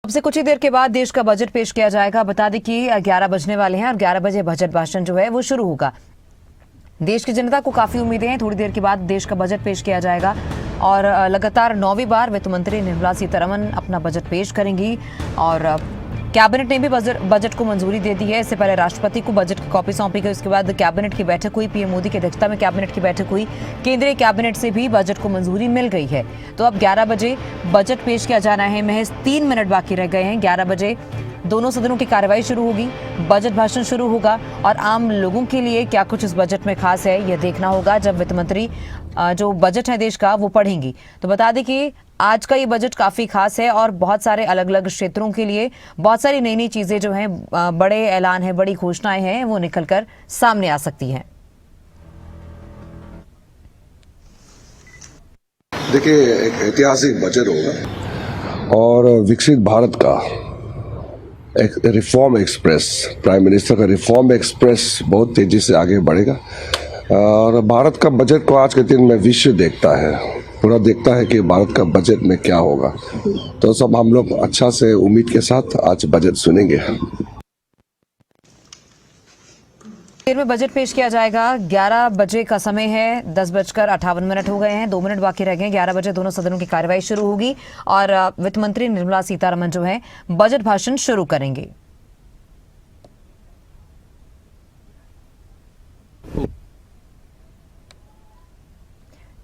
सबसे कुछ ही देर के बाद देश का बजट पेश किया जाएगा। बता दें कि 11 बजने वाले हैं और 11 बजे बजट भाषण जो है वो शुरू होगा। देश की जनता को काफी उम्मीदें हैं। थोड़ी देर के बाद देश का बजट पेश किया जाएगा और लगातार 9वीं बार वित्त मंत्री निर्मला सीतारमन अपना बजट पेश करेंगी और कैबिनेट ने भी बजट को मंजूरी दे दी है। इससे पहले राष्ट्रपति को बजट की कॉपी सौंपी गई। उसके बाद कैबिनेट की बैठक हुई, पीएम मोदी की अध्यक्षता में कैबिनेट की बैठक हुई। केंद्रीय कैबिनेट से भी बजट को मंजूरी मिल गई है। तो अब 11 बजे बजट पेश किया जाना है। महज 3 मिनट बाकी रह गए हैं। 11 बजे दोनों सदनों की कार्रवाई शुरू होगी, बजट भाषण शुरू होगा और आम लोगों के लिए क्या कुछ इस बजट में खास है यह देखना होगा जब वित्त मंत्री जो बजट है देश का वो पढ़ेंगी। तो बता दें कि आज का ये बजट काफी खास है और बहुत सारे अलग अलग क्षेत्रों के लिए बहुत सारी नई नई चीजें जो हैं, बड़े ऐलान है, बड़ी घोषणाएं हैं, वो निकलकर सामने आ सकती हैं। देखिए, एक ऐतिहासिक बजट होगा और विकसित भारत का एक रिफॉर्म एक्सप्रेस, प्राइम मिनिस्टर का रिफॉर्म एक्सप्रेस बहुत तेजी से आगे बढ़ेगा और भारत का बजट को आज के दिन में विश्व देखता है, पूरा देखता है कि भारत का बजट में क्या होगा। तो सब हम लोग अच्छा से उम्मीद के साथ आज बजट सुनेंगे। देर में बजट पेश किया जाएगा। 11 बजे का समय है, 10:58 हो गए हैं, 2 मिनट बाकी रह गए। 11 बजे दोनों सदनों की कार्रवाई शुरू होगी और वित्त मंत्री निर्मला सीतारमन जो है बजट भाषण शुरू करेंगे।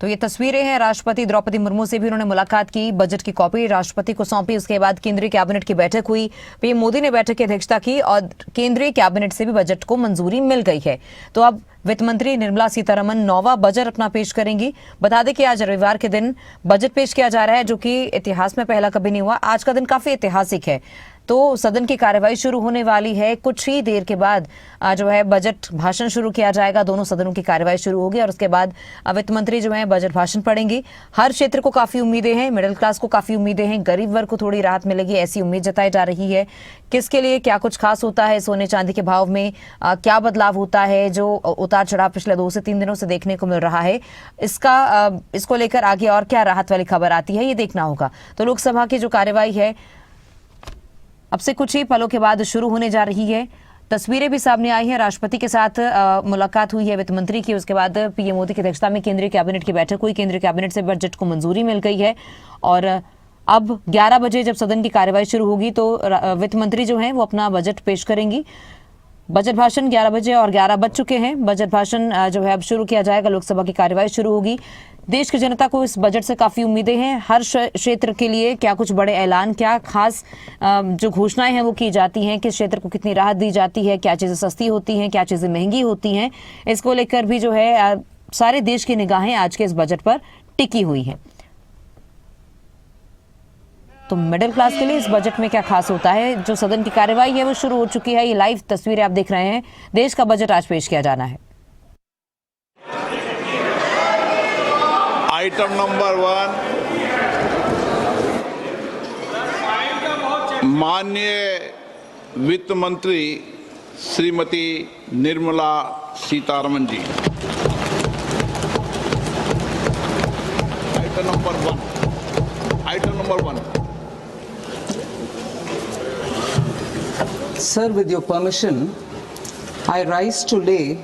तो ये तस्वीरें हैं, राष्ट्रपति द्रौपदी मुर्मू से भी उन्होंने मुलाकात की, बजट की कॉपी राष्ट्रपति को सौंपी। उसके बाद केंद्रीय कैबिनेट की बैठक हुई, पीएम मोदी ने बैठक की अध्यक्षता की और केंद्रीय कैबिनेट से भी बजट को मंजूरी मिल गई है। तो अब वित्त मंत्री निर्मला सीतारमन 9वां बजट अपना पेश करेंगी। बता दें कि आज रविवार के दिन बजट पेश किया जा रहा है, जो कि इतिहास में पहला कभी नहीं हुआ। आज का दिन काफी ऐतिहासिक है। तो सदन की कार्रवाई शुरू होने वाली है। कुछ ही देर के बाद जो है बजट भाषण शुरू किया जाएगा। दोनों सदनों की कार्रवाई शुरू होगी और उसके बाद वित्त मंत्री जो है बजट भाषण पढ़ेंगी। हर क्षेत्र को काफी उम्मीदें हैं, मिडिल क्लास को काफी उम्मीदें हैं, गरीब वर्ग को थोड़ी राहत मिलेगी ऐसी उम्मीद जताई जा रही है। किसके लिए क्या कुछ खास होता है, सोने चांदी के भाव में क्या बदलाव होता है, जो उतार चढ़ाव पिछले 2 से 3 दिनों से देखने को मिल रहा है, इसको लेकर आगे और क्या राहत वाली खबर आती है ये देखना होगा। तो लोकसभा की जो कार्यवाही है अब से कुछ ही पलों के बाद शुरू होने जा रही है। तस्वीरें भी सामने आई हैं, राष्ट्रपति के साथ मुलाकात हुई है वित्त मंत्री की। उसके बाद पीएम मोदी की अध्यक्षता में केंद्रीय कैबिनेट की बैठक हुई। केंद्रीय कैबिनेट से बजट को मंजूरी मिल गई है और अब 11 बजे जब सदन की कार्यवाही शुरू होगी तो वित्त मंत्री जो हैं वो अपना बजट पेश करेंगी। बजट भाषण 11 बजे और 11 बज चुके हैं। बजट भाषण जो है अब शुरू किया जाएगा, लोकसभा की कार्यवाही शुरू होगी। देश की जनता को इस बजट से काफी उम्मीदें हैं। हर क्षेत्र के लिए क्या कुछ बड़े ऐलान, क्या खास जो घोषणाएं हैं वो की जाती हैं, किस क्षेत्र को कितनी राहत दी जाती है, क्या चीजें सस्ती होती हैं, क्या चीजें महंगी होती हैं, इसको लेकर भी जो है सारे देश की निगाहें आज के इस बजट पर टिकी हुई हैं। तो मिडिल क्लास के लिए इस बजट में क्या खास होता है। जो सदन की कार्यवाही है वो शुरू हो चुकी है। ये लाइव तस्वीरें आप देख रहे हैं। देश का बजट आज पेश किया जाना है। आइटम नंबर 1, माननीय वित्त मंत्री Shrimati Nirmala Sitharaman ji. Item number 1। Sir, with your permission, I rise to lay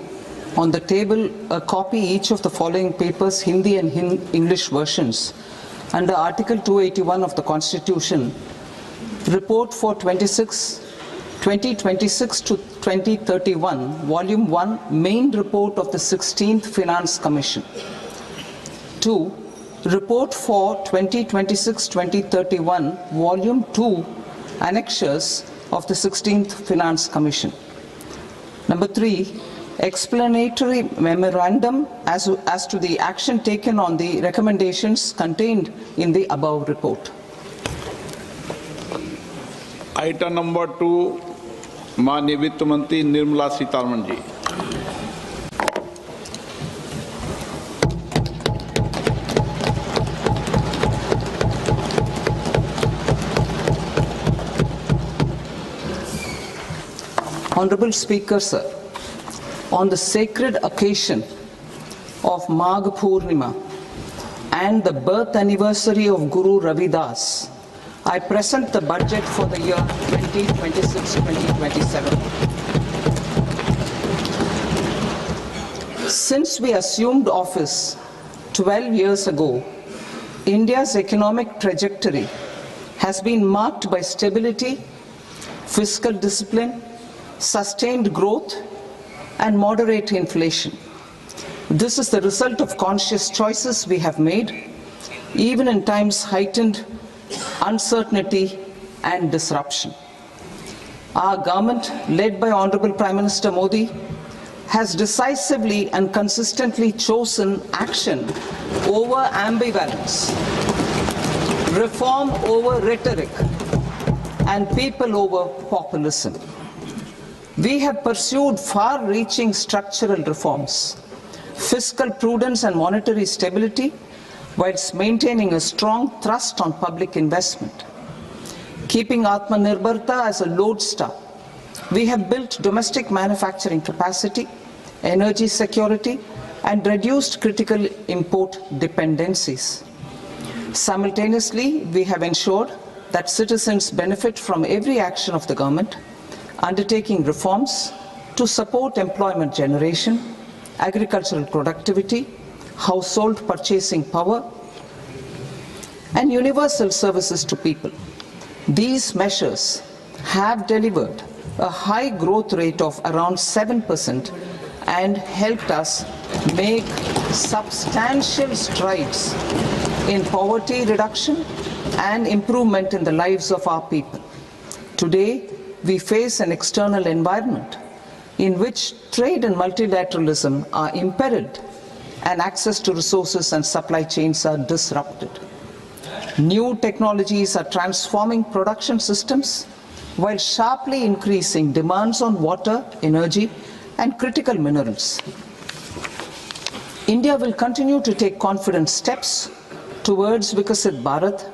on the table a copy each of the following papers, Hindi and English versions, under Article 281 of the Constitution. Report for 2026 to 2031, Volume 1, Main Report of the 16th Finance Commission. 2. Report for 2026-2031, Volume 2, Annexures of the 16th Finance Commission. Number 3, explanatory memorandum as to the action taken on the recommendations contained in the above report. Item number 2, माननीय वित्त मंत्री निर्मला सीतारमन जी। Honorable Speaker, sir, on the sacred occasion of Magh Purnima and the birth anniversary of Guru Ravidas, I present the budget for the year 2026-2027. Since we assumed office 12 years ago, India's economic trajectory has been marked by stability, fiscal discipline, sustained growth, and moderate inflation. This is the result of conscious choices we have made, even in times heightened uncertainty and disruption. Our government, led by Honorable Prime Minister Modi, has decisively and consistently chosen action over ambivalence, reform over rhetoric, and people over populism. We have pursued far-reaching structural reforms, fiscal prudence and monetary stability, whilst maintaining a strong thrust on public investment. Keeping Atmanirbharta as a lodestar, we have built domestic manufacturing capacity, energy security, and reduced critical import dependencies. Simultaneously, we have ensured that citizens benefit from every action of the government, undertaking reforms to support employment generation, agricultural productivity, household purchasing power, and universal services to people. These measures have delivered a high growth rate of around 7% and helped us make substantial strides in poverty reduction and improvement in the lives of our people. Today, we face an external environment in which trade and multilateralism are imperiled and access to resources and supply chains are disrupted. New technologies are transforming production systems while sharply increasing demands on water, energy, and critical minerals. India will continue to take confident steps towards Vikasit Bharat,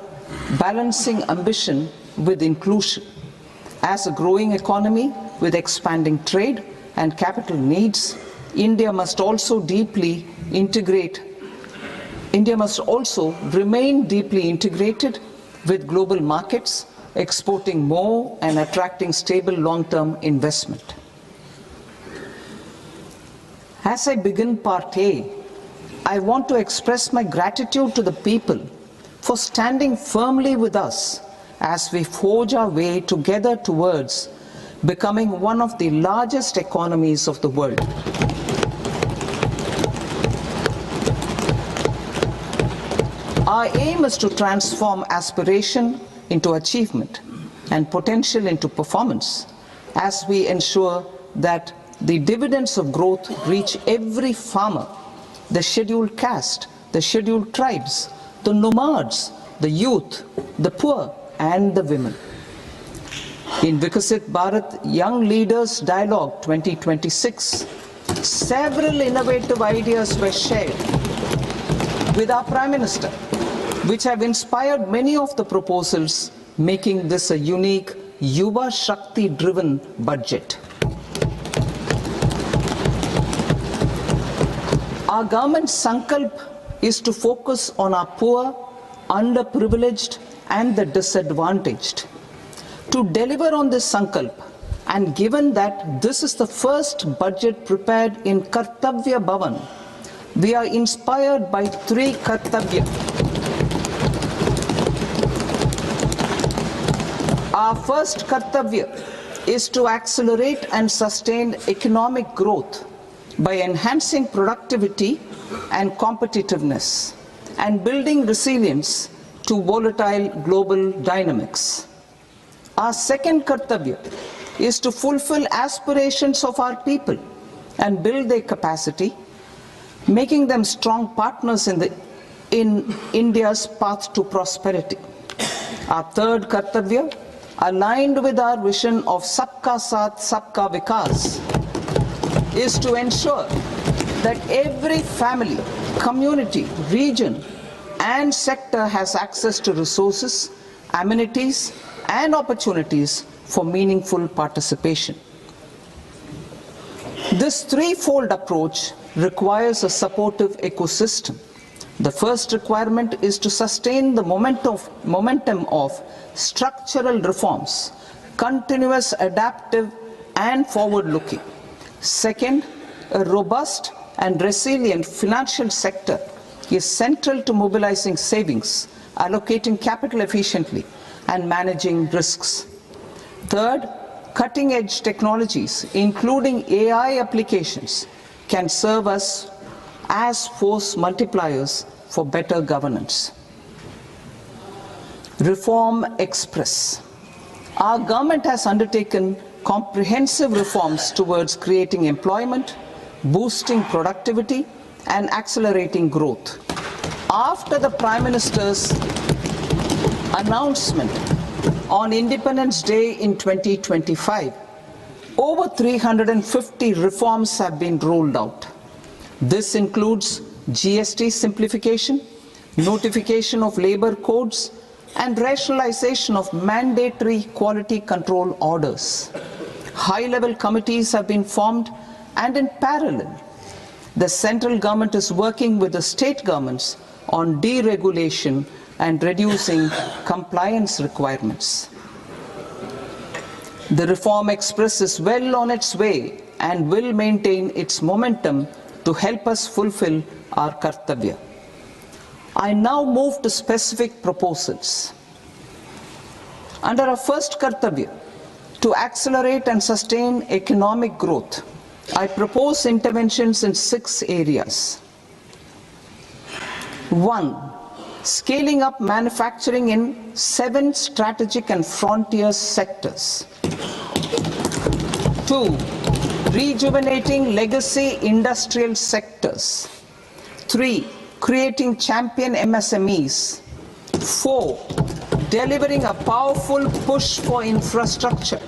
balancing ambition with inclusion. As a growing economy with expanding trade and capital needs, India must also remain deeply integrated with global markets, exporting more and attracting stable long-term investment. As I begin Part A, I want to express my gratitude to the people for standing firmly with us as we forge our way together towards becoming one of the largest economies of the world. Our aim is to transform aspiration into achievement and potential into performance as we ensure that the dividends of growth reach every farmer, the scheduled caste, the scheduled tribes, the nomads, the youth, the poor, and the women. In Vikasit Bharat Young Leaders Dialogue 2026, several innovative ideas were shared with our Prime Minister, which have inspired many of the proposals, making this a unique Yuva Shakti-driven budget. Our government's sankalp is to focus on our poor, underprivileged, and the disadvantaged. To deliver on this sankalp, and given that this is the first budget prepared in Kartavya Bhavan, we are inspired by three Kartavya. Our first Kartavya is to accelerate and sustain economic growth by enhancing productivity and competitiveness and building resilience to volatile global dynamics. Our second Kartavya is to fulfill aspirations of our people and build their capacity, making them strong partners in India's path to prosperity. Our third Kartavya, aligned with our vision of Sabka Saath, Sabka Vikas, is to ensure that every family, community, region, and sector has access to resources, amenities, and opportunities for meaningful participation. This threefold approach requires a supportive ecosystem. The first requirement is to sustain the momentum of structural reforms, continuous, adaptive and forward-looking. Second, a robust and resilient financial sector is central to mobilizing savings, allocating capital efficiently and managing risks. Third, cutting-edge technologies, including AI applications, can serve us as force multipliers for better governance. Reform Express. Our government has undertaken comprehensive reforms towards creating employment, boosting productivity, and accelerating growth. After the Prime Minister's announcement on Independence Day in 2025, over 350 reforms have been rolled out. This includes GST simplification, notification of labor codes, and rationalization of mandatory quality control orders. High-level committees have been formed, and in parallel, the central government is working with the state governments on deregulation and reducing compliance requirements. The Reform Express is well on its way and will maintain its momentum to help us fulfill our kartavya. I now move to specific proposals. Under our first kartavya, to accelerate and sustain economic growth, I propose interventions in 6 areas. 1. Scaling up manufacturing in 7 strategic and frontier sectors. 2. Rejuvenating legacy industrial sectors. 3. Creating champion MSMEs. 4. Delivering a powerful push for infrastructure.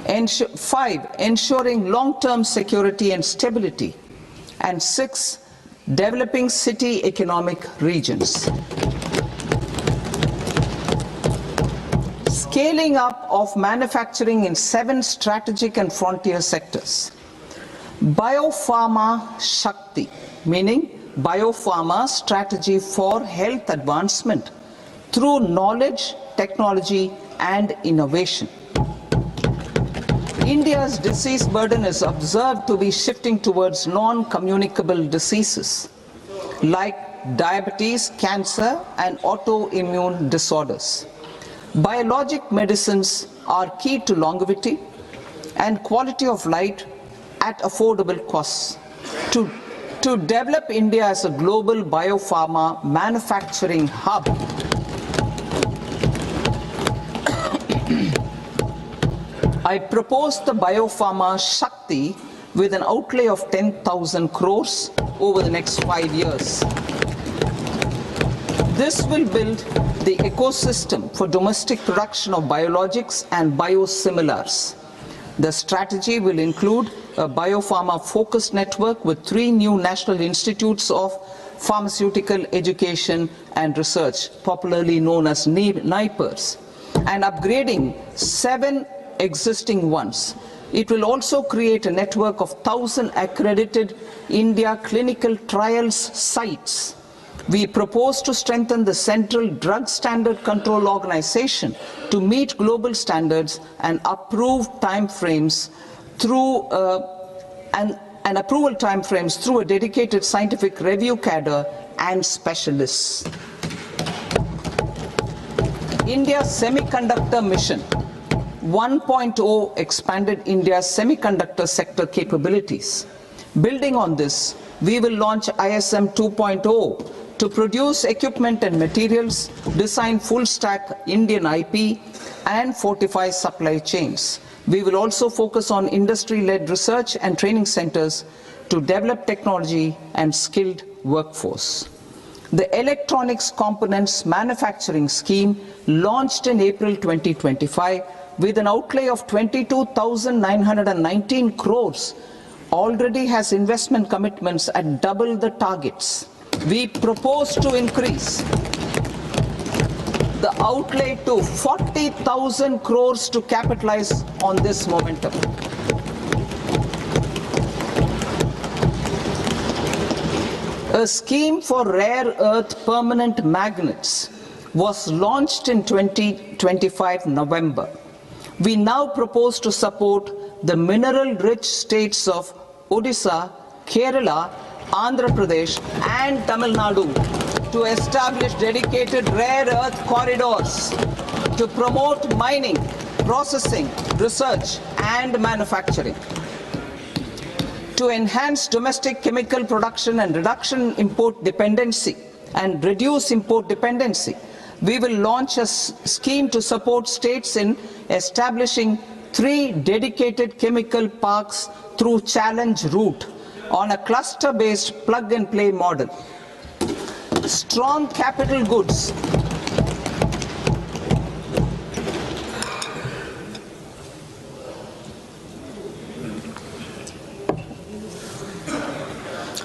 5. Ensuring long-term security and stability. And 6. Developing city economic regions. Scaling up of manufacturing in 7 strategic and frontier sectors. Biopharma Shakti, meaning biopharma strategy for health advancement through knowledge, technology and innovation. India's disease burden is observed to be shifting towards non-communicable diseases like diabetes, cancer and autoimmune disorders. Biologic medicines are key to longevity and quality of life at affordable costs. To develop India as a global biopharma manufacturing hub, I propose the Biopharma Shakti with an outlay of 10,000 crores over the next 5 years. This will build the ecosystem for domestic production of biologics and biosimilars. The strategy will include a biopharma-focused network with 3 new national institutes of pharmaceutical education and research, popularly known as NIPERs, and upgrading 7 existing ones. It will also create a network of 1,000 accredited India clinical trials sites. We propose to strengthen the Central Drug Standard Control Organization to meet global standards and approve timeframes through and approval timeframes through a dedicated scientific review cadre and specialists. India's Semiconductor Mission 1.0 expanded India's semiconductor sector capabilities. Building on this, we will launch ISM 2.0 to produce equipment and materials, design full-stack Indian IP, and fortify supply chains. We will also focus on industry-led research and training centers to develop technology and skilled workforce. The Electronics Components Manufacturing Scheme, launched in April 2025, with an outlay of 22,919 crores, already has investment commitments at double the targets. We propose to increase the outlay to 40,000 crores to capitalize on this momentum. A scheme for rare earth permanent magnets was launched in 2025 November. We now propose to support the mineral-rich states of Odisha, Kerala, Andhra Pradesh and Tamil Nadu to establish dedicated rare earth corridors to promote mining, processing, research and manufacturing. To enhance domestic chemical production and reduce import dependency, we will launch a scheme to support states in establishing 3 dedicated chemical parks through challenge route on a cluster-based plug-and-play model. Strong capital goods.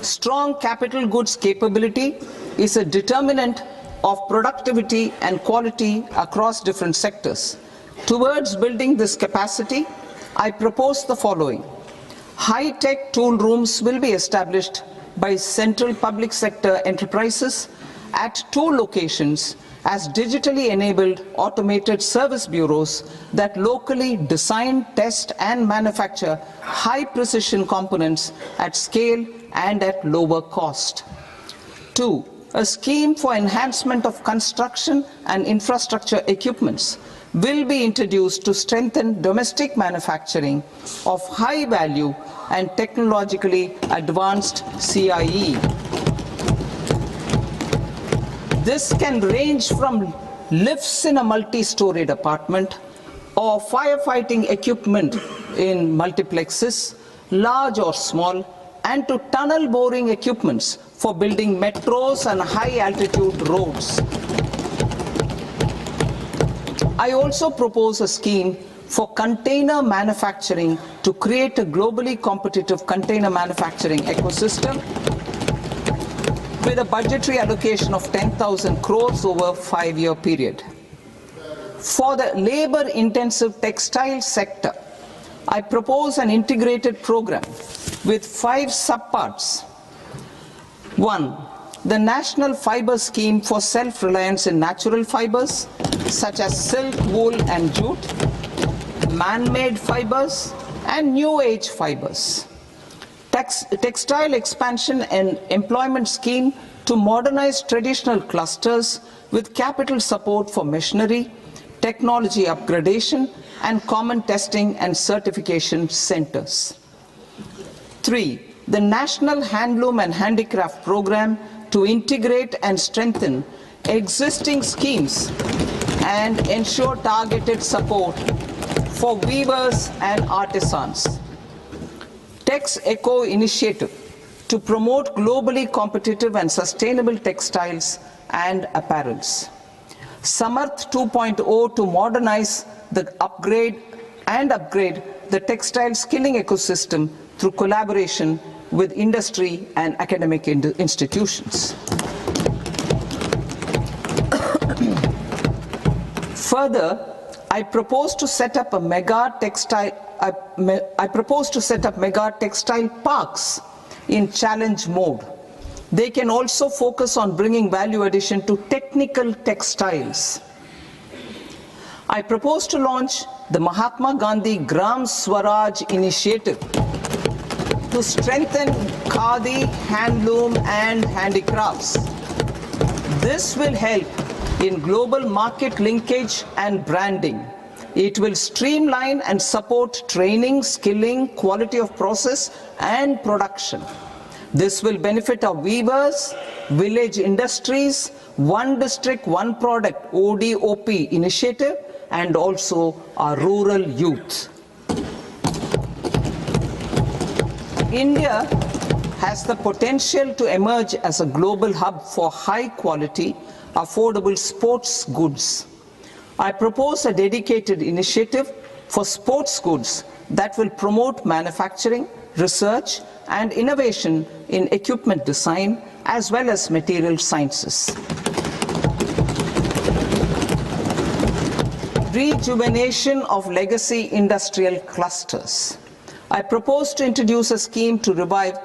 Strong capital goods capability is a determinant of productivity and quality across different sectors. Towards building this capacity, I propose the following. High-tech tool rooms will be established by central public sector enterprises at 2 locations as digitally enabled automated service bureaus that locally design, test and manufacture high-precision components at scale and at lower cost. 2. A scheme for enhancement of construction and infrastructure equipments will be introduced to strengthen domestic manufacturing of high value and technologically advanced CIE. This can range from lifts in a multi-storied apartment or firefighting equipment in multiplexes, large or small, and to tunnel boring equipments for building metros and high-altitude roads. I also propose a scheme for container manufacturing to create a globally competitive container manufacturing ecosystem with a budgetary allocation of 10,000 crores over a 5-year period. For the labor-intensive textile sector, I propose an integrated program with 5 subparts. 1. The National Fiber Scheme for self-reliance in natural fibers, such as silk, wool and jute, man-made fibers and new age fibers. Textile expansion and employment scheme to modernize traditional clusters with capital support for machinery, technology upgradation and common testing and certification centers. 3. The National Handloom and Handicraft Program to integrate and strengthen existing schemes and ensure targeted support for weavers and artisans. Tex Eco Initiative to promote globally competitive and sustainable textiles and apparels. Samarth 2.0 to modernize the upgrade the textile skilling ecosystem through collaboration with industry and academic institutions. Further, I propose to set up mega textile parks in challenge mode. They can also focus on bringing value addition to technical textiles. I propose to launch the Mahatma Gandhi Gram Swaraj initiative to strengthen khadi, handloom and handicrafts. This will help in global market linkage and branding. It will streamline and support training, skilling, quality of process and production. This will benefit our weavers, village industries, one district, one product ODOP initiative and also our rural youth. India has the potential to emerge as a global hub for high quality, affordable sports goods. I propose a dedicated initiative for sports goods that will promote manufacturing, research and innovation in equipment design as well as material sciences. Rejuvenation of legacy industrial clusters. I propose to introduce a scheme to revive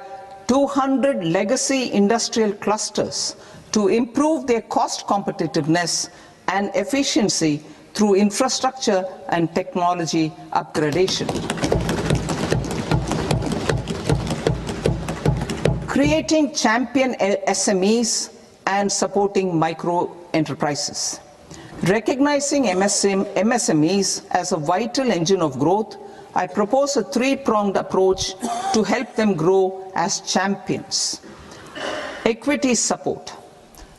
200 legacy industrial clusters to improve their cost competitiveness and efficiency through infrastructure and technology upgradation. Creating champion SMEs and supporting micro enterprises. Recognizing MSMEs as a vital engine of growth, I propose a three-pronged approach to help them grow as champions. Equity support.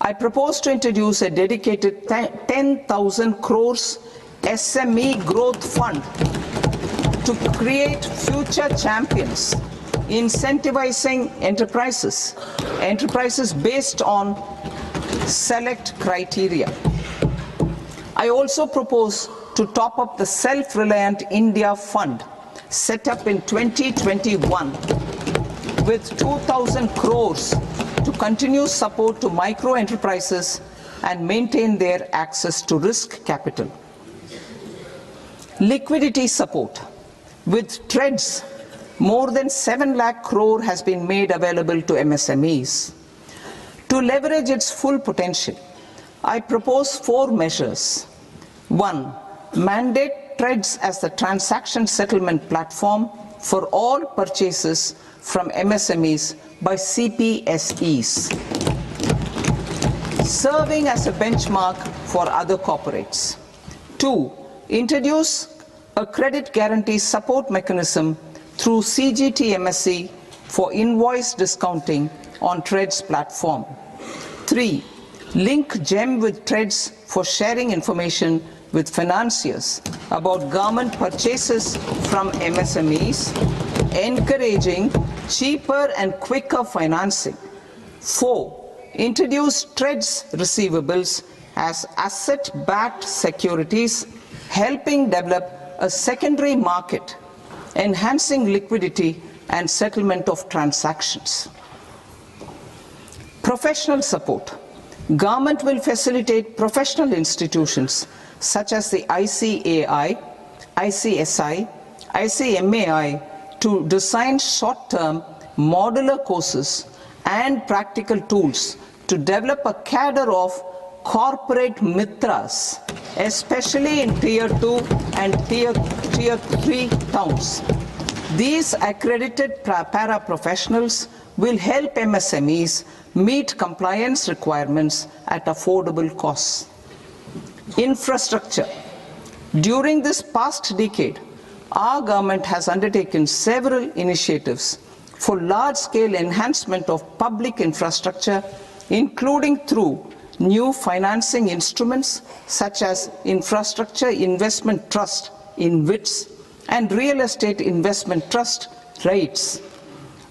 I propose to introduce a dedicated 10,000 crores SME growth fund to create future champions, incentivizing enterprises based on select criteria. I also propose to top up the Self-Reliant India Fund set up in 2021 with 2,000 crores to continue support to micro enterprises and maintain their access to risk capital. Liquidity support. With TREDS, more than 7 lakh crore has been made available to MSMEs. To leverage its full potential, I propose 4 measures. 1. Mandate TREDS as the transaction settlement platform for all purchases from MSMEs by CPSEs, serving as a benchmark for other corporates. 2. Introduce a credit guarantee support mechanism through CGT-MSE for invoice discounting on TREDS platform. 3. Link GEM with TREDS for sharing information with financiers about government purchases from MSMEs, encouraging cheaper and quicker financing. 4. Introduce TREDS receivables as asset-backed securities, helping develop a secondary market, enhancing liquidity and settlement of transactions. Professional support. Government will facilitate professional institutions such as the ICAI, ICSI, ICMAI to design short-term modular courses and practical tools to develop a cadre of corporate mitras, especially in Tier 2 and Tier 3 towns. These accredited para-professionals will help MSMEs meet compliance requirements at affordable costs. Infrastructure. During this past decade, our government has undertaken several initiatives for large-scale enhancement of public infrastructure, including through new financing instruments such as Infrastructure Investment Trust (InvITs) and Real Estate Investment Trust (REITs),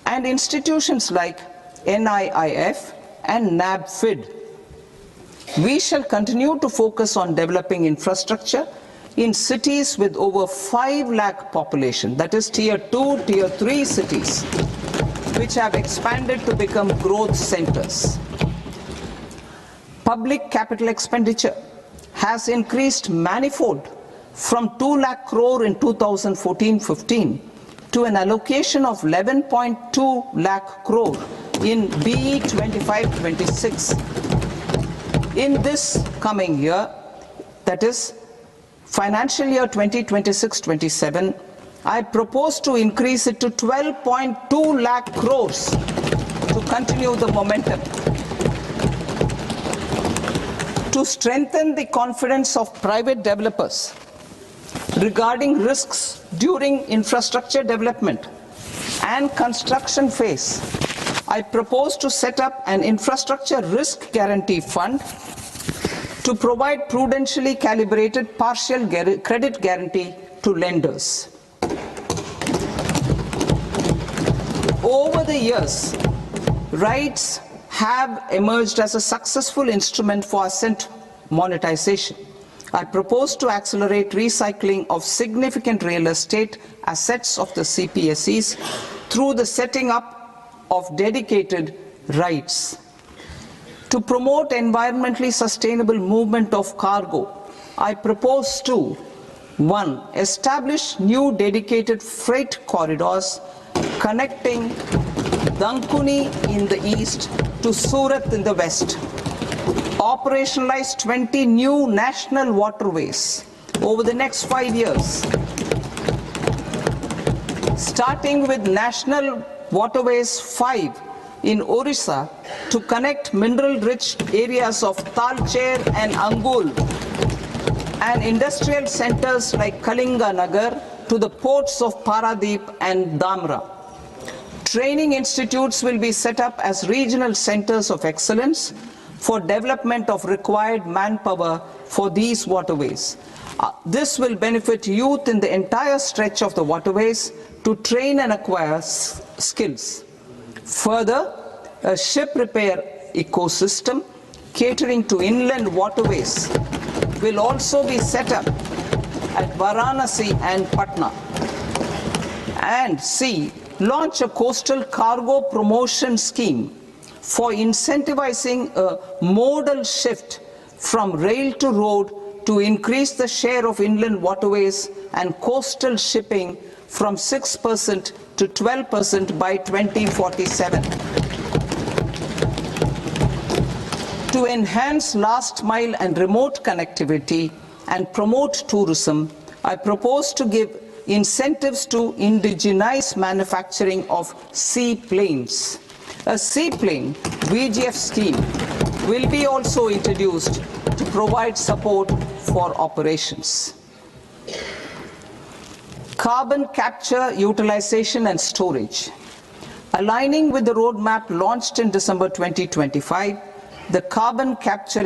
and institutions like NIIF and NABFID. We shall continue to focus on developing infrastructure in cities with over 5 lakh population, that is Tier 2, Tier 3 cities, which have expanded to become growth centers. Public capital expenditure has increased manifold from 2 lakh crore in 2014-15 to an allocation of 11.2 lakh crore in BE 25-26. In this coming year, that is financial year 2026-27, I propose to increase it to 12.2 lakh crores to continue the momentum. To strengthen the confidence of private developers regarding risks during infrastructure development and construction phase, I propose to set up an infrastructure risk guarantee fund to provide prudentially calibrated partial credit guarantee to lenders. Over the years, REITs have emerged as a successful instrument for asset monetization. I propose to accelerate recycling of significant real estate assets of the CPSEs through the setting up of dedicated REITs. To promote environmentally sustainable movement of cargo, I propose to 1. Establish new dedicated freight corridors connecting Dankuni in the east to Surat in the west. Operationalize 20 new national waterways over the next 5 years. Starting with National Waterways 5 in Orissa to connect mineral-rich areas of Talcher and Angul and industrial centers like Kalinga Nagar to the ports of Paradeep and Dhamra. Training institutes will be set up as regional centers of excellence for development of required manpower for these waterways. This will benefit youth in the entire stretch of the waterways to train and acquire skills. Further, a ship repair ecosystem catering to inland waterways will also be set up at Varanasi and Patna. And C, launch a coastal cargo promotion scheme for incentivizing a modal shift from rail to road to increase the share of inland waterways and coastal shipping from 6% to 12% by 2047. To enhance last mile and remote connectivity and promote tourism, I propose to give incentives to indigenize manufacturing of seaplanes. A seaplane VGF scheme will be also introduced to provide support for operations. Carbon capture, utilization and storage. Aligning with the roadmap launched in December 2025, the carbon capture,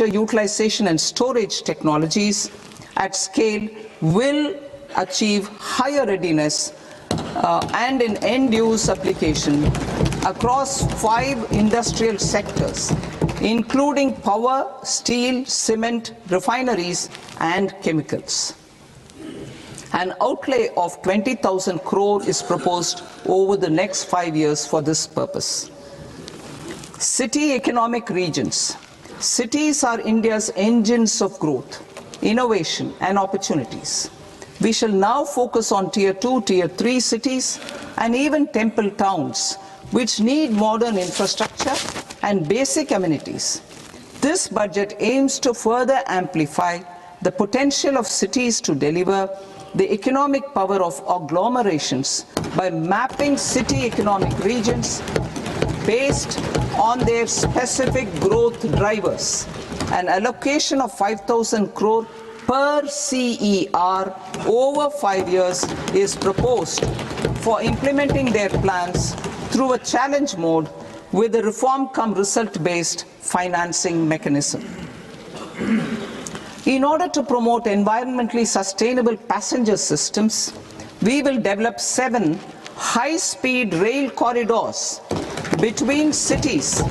utilization and storage technologies at scale will achieve higher readiness and in end-use application across 5 industrial sectors, including power, steel, cement, refineries, and chemicals. An outlay of 20,000 crore is proposed over the next 5 years for this purpose. City economic regions. Cities are India's engines of growth, innovation, and opportunities. We shall now focus on Tier 2, Tier 3 cities, and even temple towns, which need modern infrastructure and basic amenities. This budget aims to further amplify the potential of cities to deliver the economic power of agglomerations by mapping city economic regions based on their specific growth drivers. An allocation of 5,000 crore per CER over 5 years is proposed for implementing their plans through a challenge mode with a reform-cum-result-based financing mechanism. In order to promote environmentally sustainable passenger systems, we will develop 7 high-speed rail corridors between cities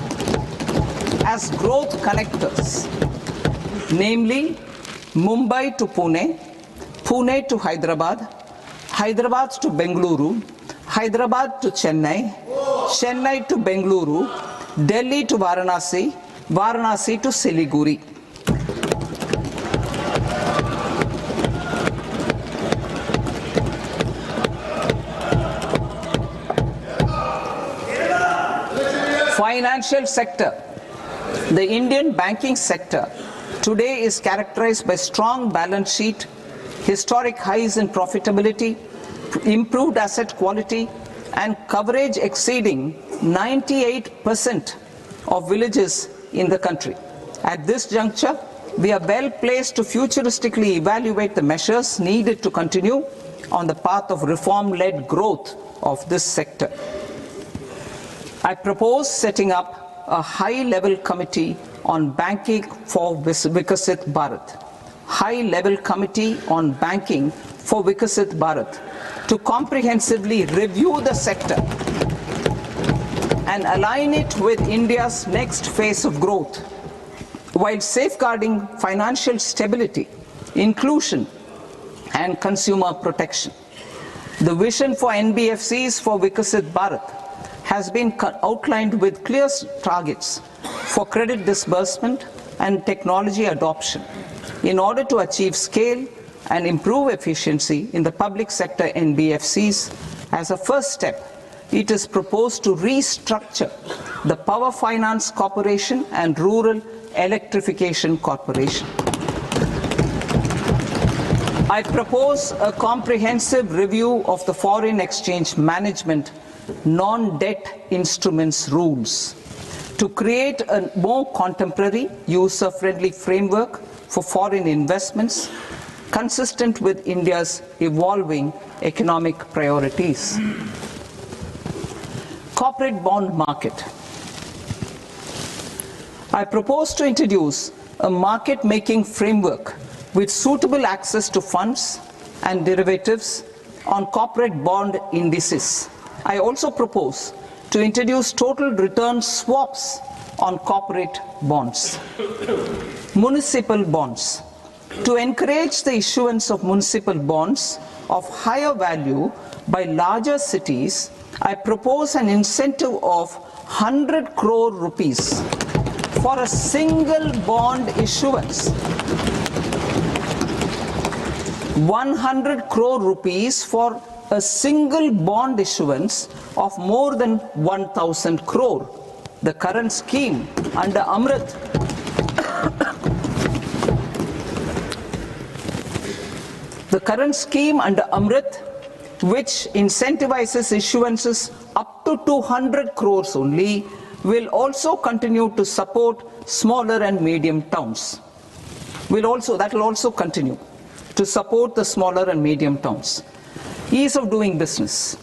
as growth connectors, namely Mumbai to Pune, Pune to Hyderabad, Hyderabad to Bengaluru, Hyderabad to Chennai, Chennai to Bengaluru, Delhi to Varanasi, Varanasi to Siliguri. Financial sector. The Indian banking sector today is characterized by strong balance sheet, historic highs in profitability, improved asset quality, and coverage exceeding 98% of villages in the country. At this juncture, we are well placed to futuristically evaluate the measures needed to continue on the path of reform-led growth of this sector. I propose setting up a high-level committee on banking for Vikasit Bharat. High-level committee on banking for Vikasit Bharat to comprehensively review the sector and align it with India's next phase of growth, while safeguarding financial stability, inclusion, and consumer protection. The vision for NBFCs for Vikasit Bharat has been outlined with clear targets for credit disbursement and technology adoption in order to achieve scale and improve efficiency in the public sector NBFCs. As a first step, it is proposed to restructure the Power Finance Corporation and Rural Electrification Corporation. I propose a comprehensive review of the foreign exchange management non-debt instruments rules to create a more contemporary, user-friendly framework for foreign investments consistent with India's evolving economic priorities. Corporate bond market. I propose to introduce a market-making framework with suitable access to funds and derivatives on corporate bond indices. I also propose to introduce total return swaps on corporate bonds. Municipal bonds. To encourage the issuance of municipal bonds of higher value by larger cities, I propose an incentive of 100 crore rupees for a single bond issuance. 100 crore rupees for a single bond issuance of more than 1,000 crore. The current scheme under Amrit which incentivizes issuances up to 200 crores only, will also continue to support smaller and medium towns. That will also continue to support the smaller and medium towns. Ease of doing business.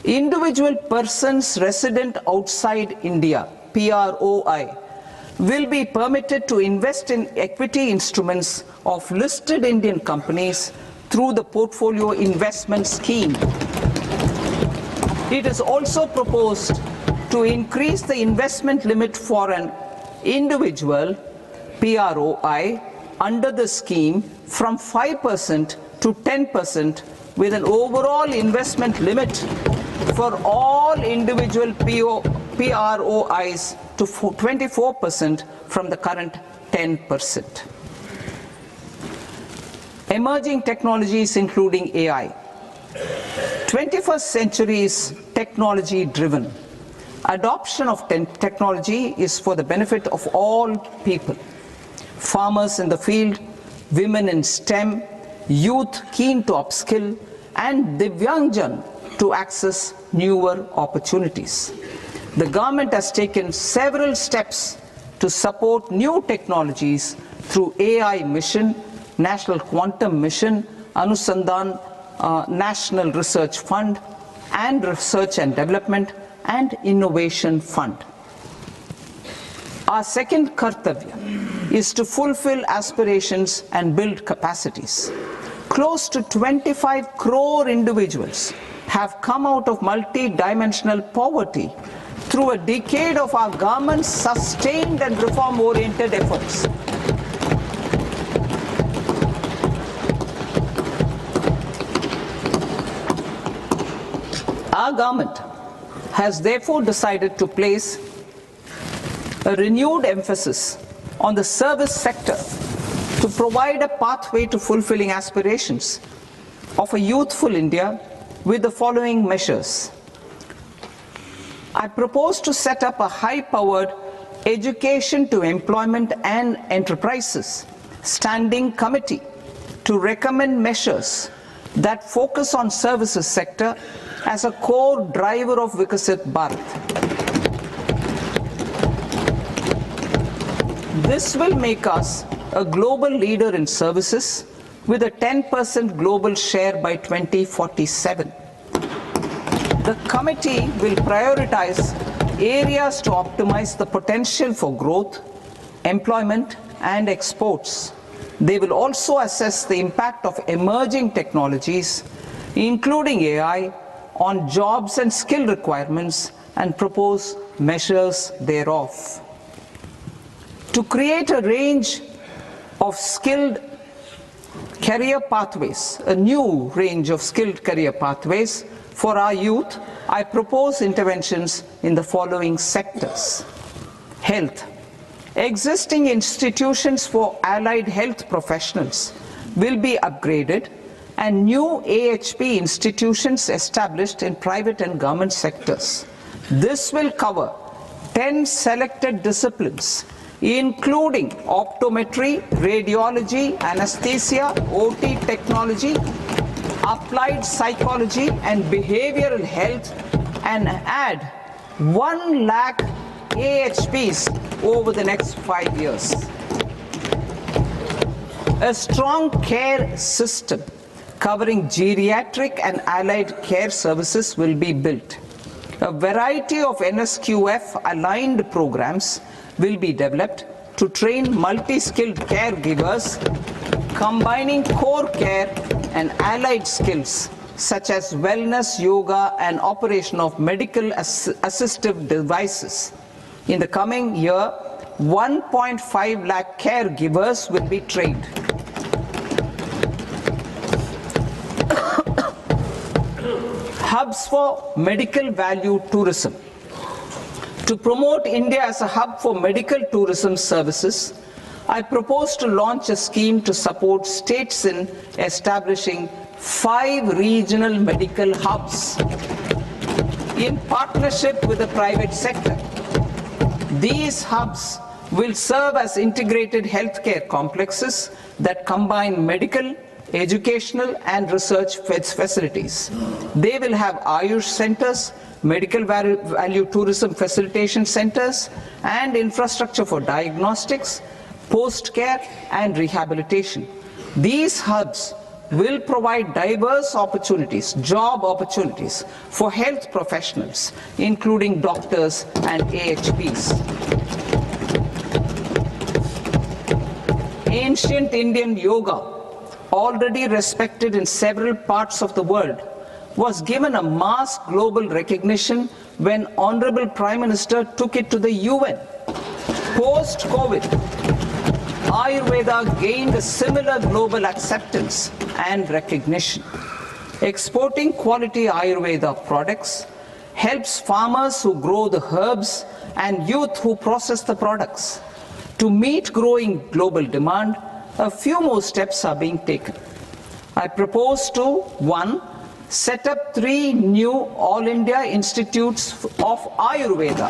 Individual persons resident outside India, PROI, will be permitted to invest in equity instruments of listed Indian companies through the portfolio investment scheme. It is also proposed to increase the investment limit for an individual PROI under the scheme from 5% to 10%, with an overall investment limit for all individual PROIs to 24% from the current 10%. Emerging technologies including AI. 21st century is technology driven. Adoption of technology is for the benefit of all people. Farmers in the field, women in STEM, youth keen to upskill, and Divyangjan to access newer opportunities. The government has taken several steps to support new technologies through AI Mission, National Quantum Mission, Anusandhan National Research Fund, and Research and Development and Innovation Fund. Our second kartavya is to fulfill aspirations and build capacities. Close to 25 crore individuals have come out of multi-dimensional poverty through a decade of our government's sustained and reform-oriented efforts. Our government has therefore decided to place a renewed emphasis on the service sector to provide a pathway to fulfilling aspirations of a youthful India with the following measures. I propose to set up a high-powered education to employment and enterprises standing committee to recommend measures that focus on services sector as a core driver of Vikasit Bharat. This will make us a global leader in services with a 10% global share by 2047. The committee will prioritize areas to optimize the potential for growth, employment, and exports. They will also assess the impact of emerging technologies, including AI, on jobs and skill requirements and propose measures thereof. To create a range of skilled career pathways, a new range of skilled career pathways for our youth, I propose interventions in the following sectors. Health. Existing institutions for allied health professionals will be upgraded and new AHP institutions established in private and government sectors. This will cover 10 selected disciplines, including optometry, radiology, anesthesia, OT technology, applied psychology and behavioral health, and add 1 lakh AHPs over the next 5 years. A strong care system covering geriatric and allied care services will be built. A variety of NSQF-aligned programs will be developed to train multi-skilled caregivers, combining core care and allied skills such as wellness, yoga, and operation of medical assistive devices. In the coming year, 1.5 lakh caregivers will be trained. Hubs for medical value tourism. To promote India as a hub for medical tourism services, I propose to launch a scheme to support states in establishing 5 regional medical hubs in partnership with the private sector. These hubs will serve as integrated healthcare complexes that combine medical, educational and research facilities. They will have Ayush centers, medical value tourism facilitation centers, and infrastructure for diagnostics, post-care and rehabilitation. These hubs will provide diverse opportunities, job opportunities for health professionals, including doctors and AHPs. Ancient Indian yoga, already respected in several parts of the world, was given a mass global recognition when Honorable Prime Minister took it to the UN. Post-COVID, Ayurveda gained a similar global acceptance and recognition. Exporting quality Ayurveda products helps farmers who grow the herbs and youth who process the products. To meet growing global demand, a few more steps are being taken. I propose to 1. Set up 3 new All India Institutes of Ayurveda.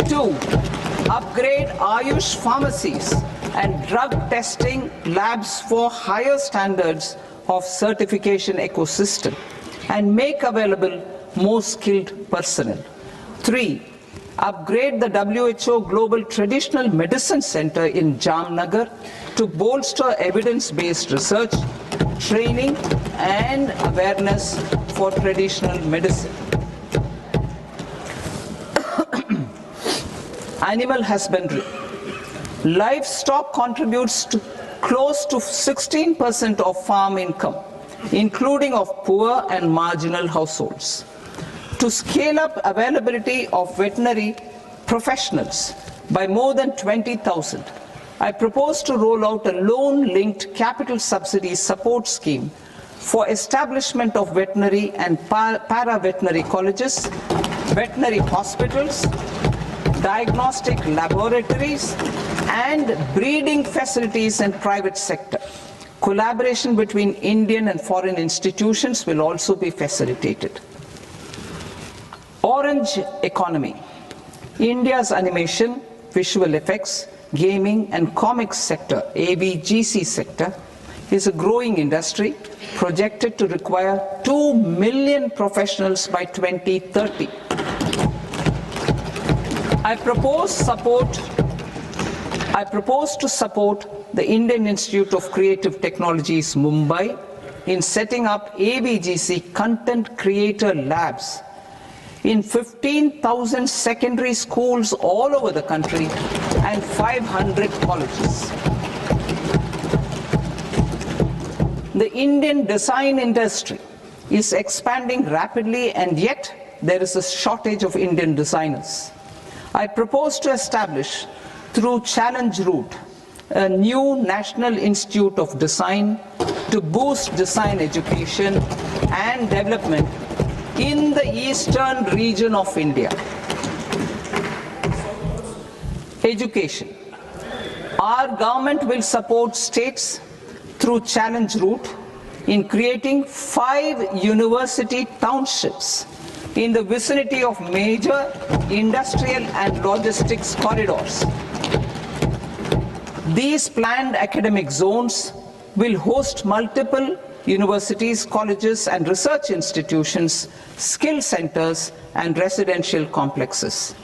2. Upgrade Ayush pharmacies and drug testing labs for higher standards of certification ecosystem and make available more skilled personnel. 3. Upgrade the WHO Global Traditional Medicine Center in Jamnagar to bolster evidence-based research, training and awareness for traditional medicine. Animal husbandry. Livestock contributes to close to 16% of farm income, including of poor and marginal households. To scale up availability of veterinary professionals by more than 20,000, I propose to roll out a loan-linked capital subsidy support scheme for establishment of veterinary and para-veterinary colleges, veterinary hospitals, diagnostic laboratories, and breeding facilities in private sector. Collaboration between Indian and foreign institutions will also be facilitated. Orange economy. India's animation, visual effects, gaming and comics sector, ABGC sector, is a growing industry projected to require 2 million professionals by 2030. I propose to support the Indian Institute of Creative Technologies, Mumbai, in setting up ABGC content creator labs in 15,000 secondary schools all over the country and 500 colleges. The Indian design industry is expanding rapidly, and yet there is a shortage of Indian designers. I propose to establish, through Challenge Route, a new National Institute of Design to boost design education and development in the eastern region of India. Education. Our government will support states through challenge route in creating 5 university townships in the vicinity of major industrial and logistics corridors. These planned academic zones will host multiple universities, colleges and research institutions, skill centers and residential complexes.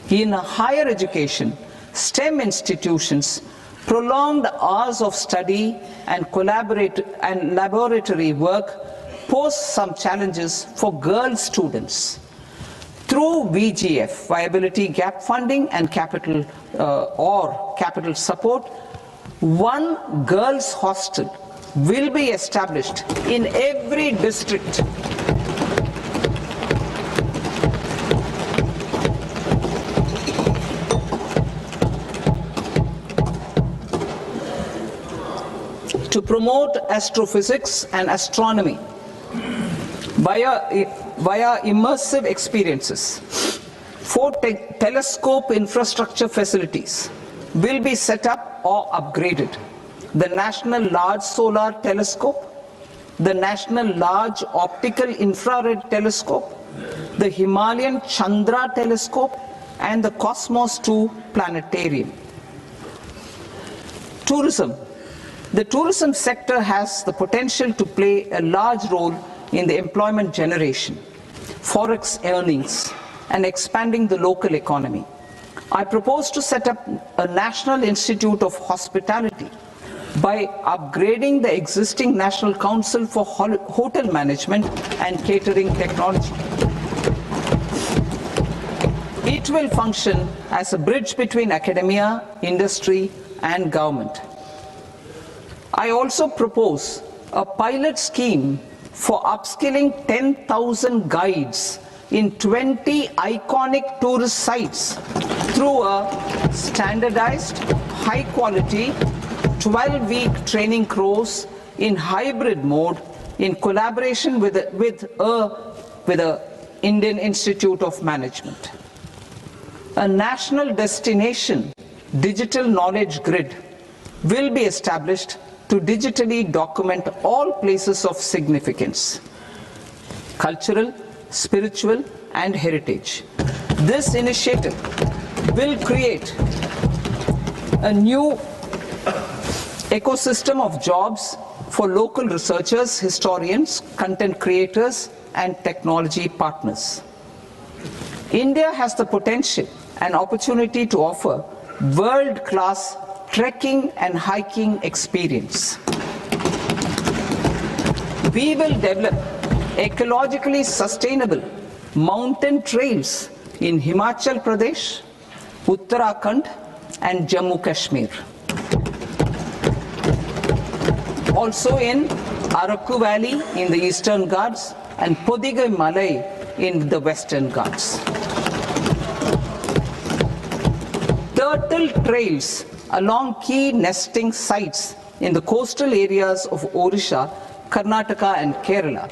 In higher education, STEM institutions, prolonged hours of study and laboratory work pose some challenges for girl students. Through VGF, Viability Gap Funding and capital support, one girls' hostel will be established in every district. To promote astrophysics and astronomy via immersive experiences. 4 telescope infrastructure facilities will be set up or upgraded. The National Large Solar Telescope, the National Large Optical Infrared Telescope, the Himalayan Chandra Telescope, and the Cosmos 2 Planetarium. Tourism. The tourism sector has the potential to play a large role in the employment generation, forex earnings, and expanding the local economy. I propose to set up a National Institute of Hospitality by upgrading the existing National Council for Hotel Management and Catering Technology. It will function as a bridge between academia, industry, and government. I also propose a pilot scheme for upskilling 10,000 guides in 20 iconic tourist sites through a standardized, high-quality, 12-week training course in hybrid mode in collaboration with the Indian Institute of Management. A national destination digital knowledge grid will be established to digitally document all places of significance, cultural, spiritual, and heritage. This initiative will create a new ecosystem of jobs for local researchers, historians, content creators, and technology partners. India has the potential and opportunity to offer world-class trekking and hiking experience. We will develop ecologically sustainable mountain trails in Himachal Pradesh, Uttarakhand, and Jammu Kashmir. Also in Araku Valley in the Eastern Ghats and Podigai Malai in the Western Ghats. Turtle trails along key nesting sites in the coastal areas of Odisha, Karnataka and Kerala.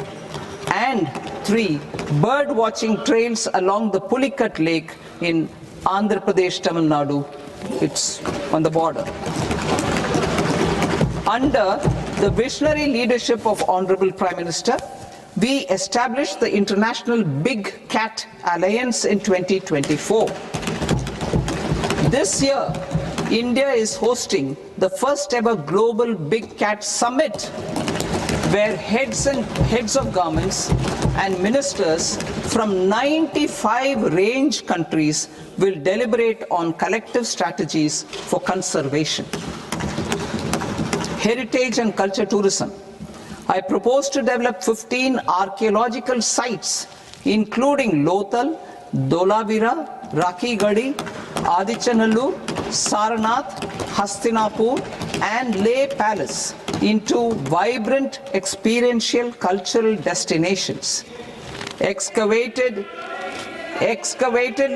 And 3 bird watching trails along the Pulikat Lake in Andhra Pradesh, Tamil Nadu. It's on the border. Under the visionary leadership of Honorable Prime Minister, we established the International Big Cat Alliance in 2024. This year, India is hosting the first ever Global Big Cat Summit, where heads of governments and ministers from 95 range countries will deliberate on collective strategies for conservation. Heritage and culture tourism. I propose to develop 15 archaeological sites, including Lothal, Dolavira, Rakhi Gadi, Adichanallur, Saranath, Hastinapur, and Leh Palace into vibrant experiential cultural destinations. Excavated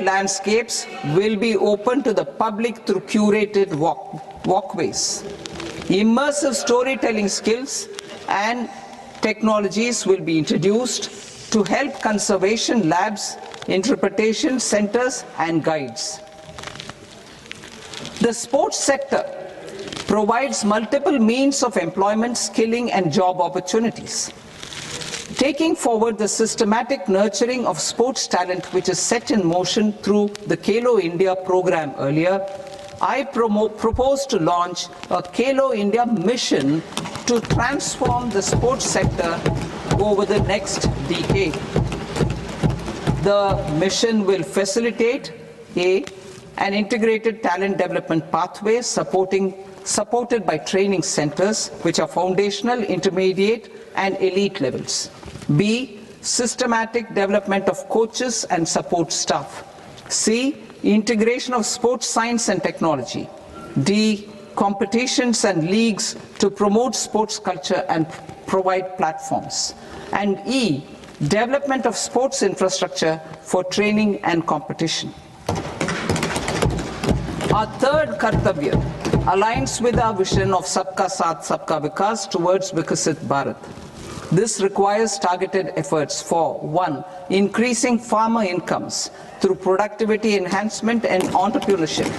landscapes will be open to the public through curated walkways. Immersive storytelling skills and technologies will be introduced to help conservation labs, interpretation centers, and guides. The sports sector provides multiple means of employment, skilling and job opportunities. Taking forward the systematic nurturing of sports talent which is set in motion through the Khelo India program earlier, I propose to launch a Khelo India mission to transform the sports sector over the next decade. The mission will facilitate an integrated talent development pathway supported by training centers which are foundational, intermediate and elite levels. B, systematic development of coaches and support staff. C, integration of sports science and technology. D, competitions and leagues to promote sports culture and provide platforms. And E, development of sports infrastructure for training and competition. Our third Kartavya aligns with our vision of Sabka Saath Sabka Vikas towards Vikasit Bharat. This requires targeted efforts for 1. Increasing farmer incomes through productivity enhancement and entrepreneurship,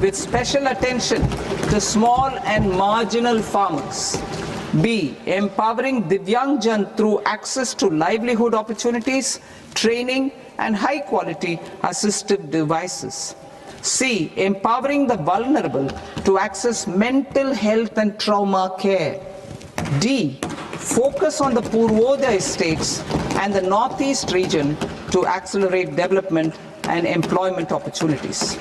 with special attention to small and marginal farmers. B. Empowering Divyangjan through access to livelihood opportunities, training and high quality assistive devices. C. Empowering the vulnerable to access mental health and trauma care. D. Focus on the Purvodaya states and the Northeast region to accelerate development and employment opportunities.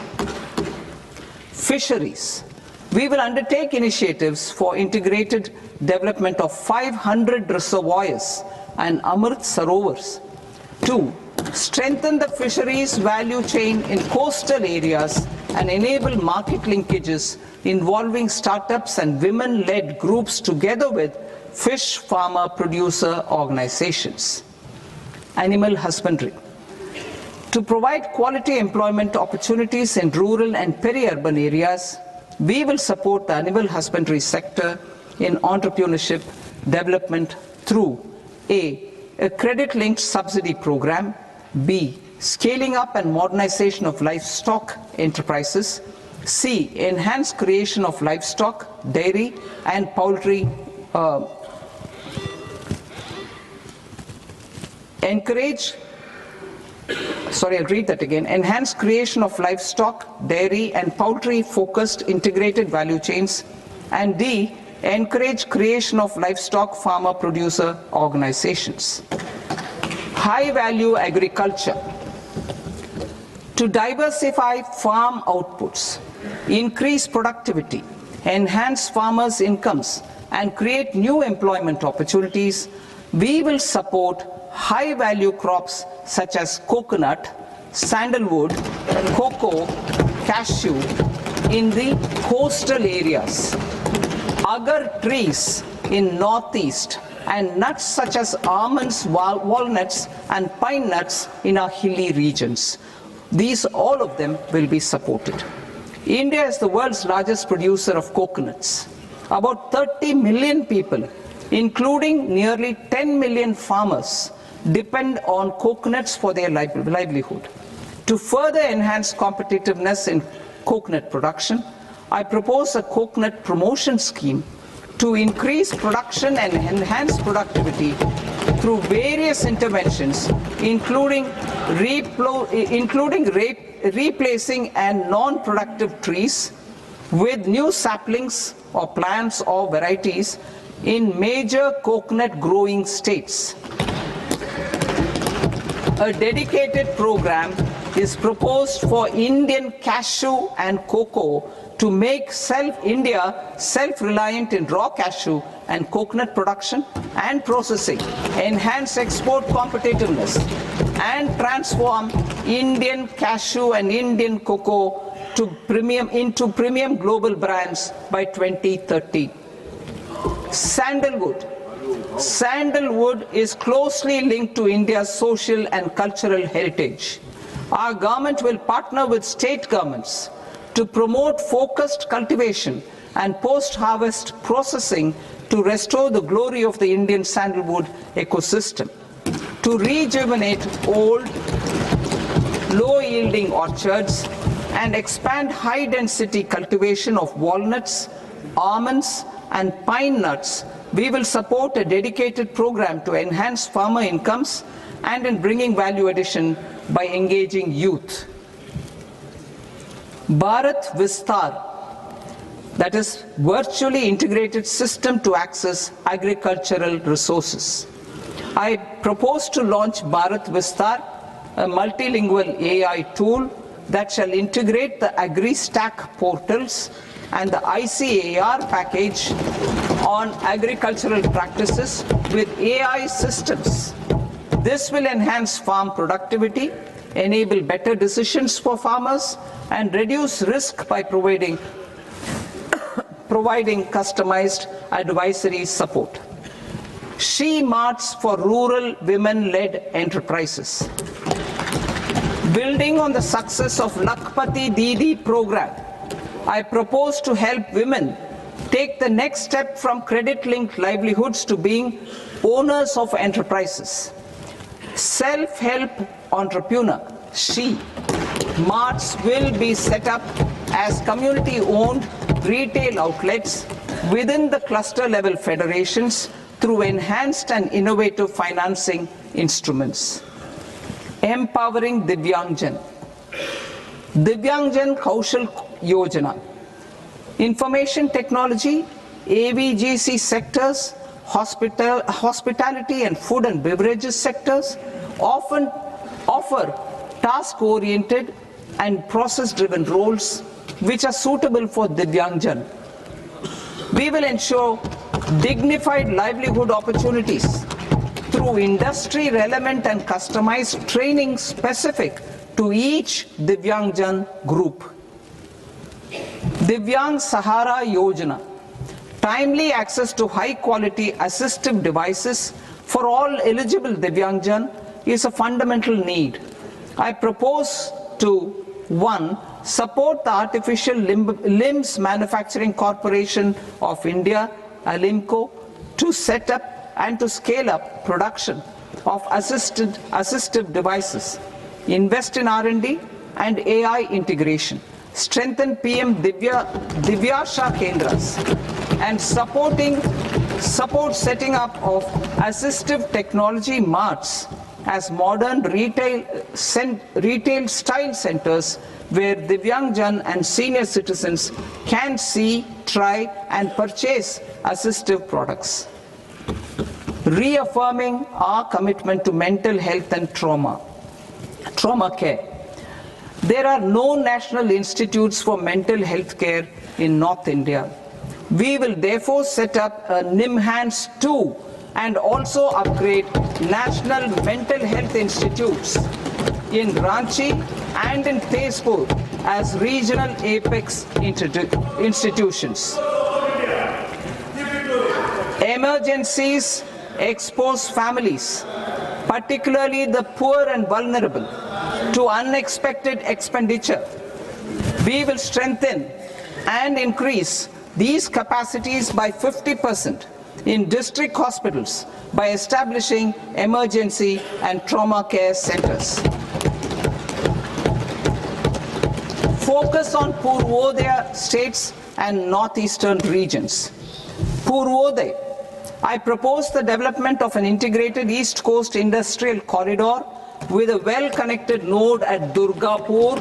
Fisheries. We will undertake initiatives for integrated development of 500 reservoirs and Amrit Sarovars. 2. Strengthen the fisheries value chain in coastal areas and enable market linkages involving startups and women-led groups together with fish farmer producer organizations. Animal husbandry. To provide quality employment opportunities in rural and peri-urban areas, we will support the animal husbandry sector in entrepreneurship development through A. A credit-linked subsidy program. B. Scaling up and modernization of livestock enterprises. C. Enhanced creation of livestock, dairy and poultry. Enhanced creation of livestock, dairy and poultry focused integrated value chains. And D. Encourage creation of livestock farmer producer organizations. High value agriculture. To diversify farm outputs, increase productivity, enhance farmers' incomes and create new employment opportunities, we will support high value crops such as coconut, sandalwood, cocoa, cashew in the coastal areas, agar trees in northeast, and nuts such as almonds, walnuts and pine nuts in our hilly regions. These, all of them, will be supported. India is the world's largest producer of coconuts. About 30 million people, including nearly 10 million farmers, depend on coconuts for their livelihood. To further enhance competitiveness in coconut production, I propose a coconut promotion scheme to increase production and enhance productivity through various interventions, including replacing and non-productive trees with new saplings or plants or varieties in major coconut growing states. A dedicated program is proposed for Indian cashew and cocoa to make India self-reliant in raw cashew and coconut production and processing, enhance export competitiveness, and transform Indian cashew and Indian cocoa into premium global brands by 2030. Sandalwood. Sandalwood is closely linked to India's social and cultural heritage. Our government will partner with state governments to promote focused cultivation and post-harvest processing to restore the glory of the Indian sandalwood ecosystem, to rejuvenate old, low-yielding orchards and expand high-density cultivation of walnuts, almonds and pine nuts, we will support a dedicated program to enhance farmer incomes and in bringing value addition by engaging youth. Bharat Vistar, that is virtually integrated system to access agricultural resources. I propose to launch Bharat Vistar, a multilingual AI tool that shall integrate the AgriStack portals and the ICAR package on agricultural practices with AI systems. This will enhance farm productivity, enable better decisions for farmers, and reduce risk by providing customized advisory support. She Marts for rural women-led enterprises. Building on the success of Lakpati Didi program, I propose to help women take the next step from credit-linked livelihoods to being owners of enterprises. Self-help entrepreneur, She Marts will be set up as community-owned retail outlets within the cluster-level federations through enhanced and innovative financing instruments. Empowering Divyangjan. Divyangjan Kaushal Yojana. Information technology, AVGC sectors, hospitality and food and beverages sectors often offer task-oriented and process-driven roles which are suitable for Divyangjan. We will ensure dignified livelihood opportunities through industry-relevant and customized training specific to each Divyangjan group. Divyang Sahara Yojana. Timely access to high-quality assistive devices for all eligible Divyangjan is a fundamental need. I propose to 1. Support the Artificial Limbs Manufacturing Corporation of India, Alimco, to set up and to scale up production of assistive devices, invest in R&D and AI integration, strengthen PM Divyasha Kendras, and support setting up of assistive technology marts as modern retail style centers where Divyangjan and senior citizens can see, try and purchase assistive products. Reaffirming our commitment to mental health and trauma care. There are no national institutes for mental health care in North India. We will therefore set up a NIMHANS 2 and also upgrade national mental health institutes in Ranchi and in Tezpur as regional apex institutions. Emergencies expose families, particularly the poor and vulnerable, to unexpected expenditure. We will strengthen and increase these capacities by 50% in district hospitals by establishing emergency and trauma care centers. Focus on Purvodaya states and northeastern regions. Purvodaya. I propose the development of an integrated East Coast industrial corridor with a well-connected node at Durgapur,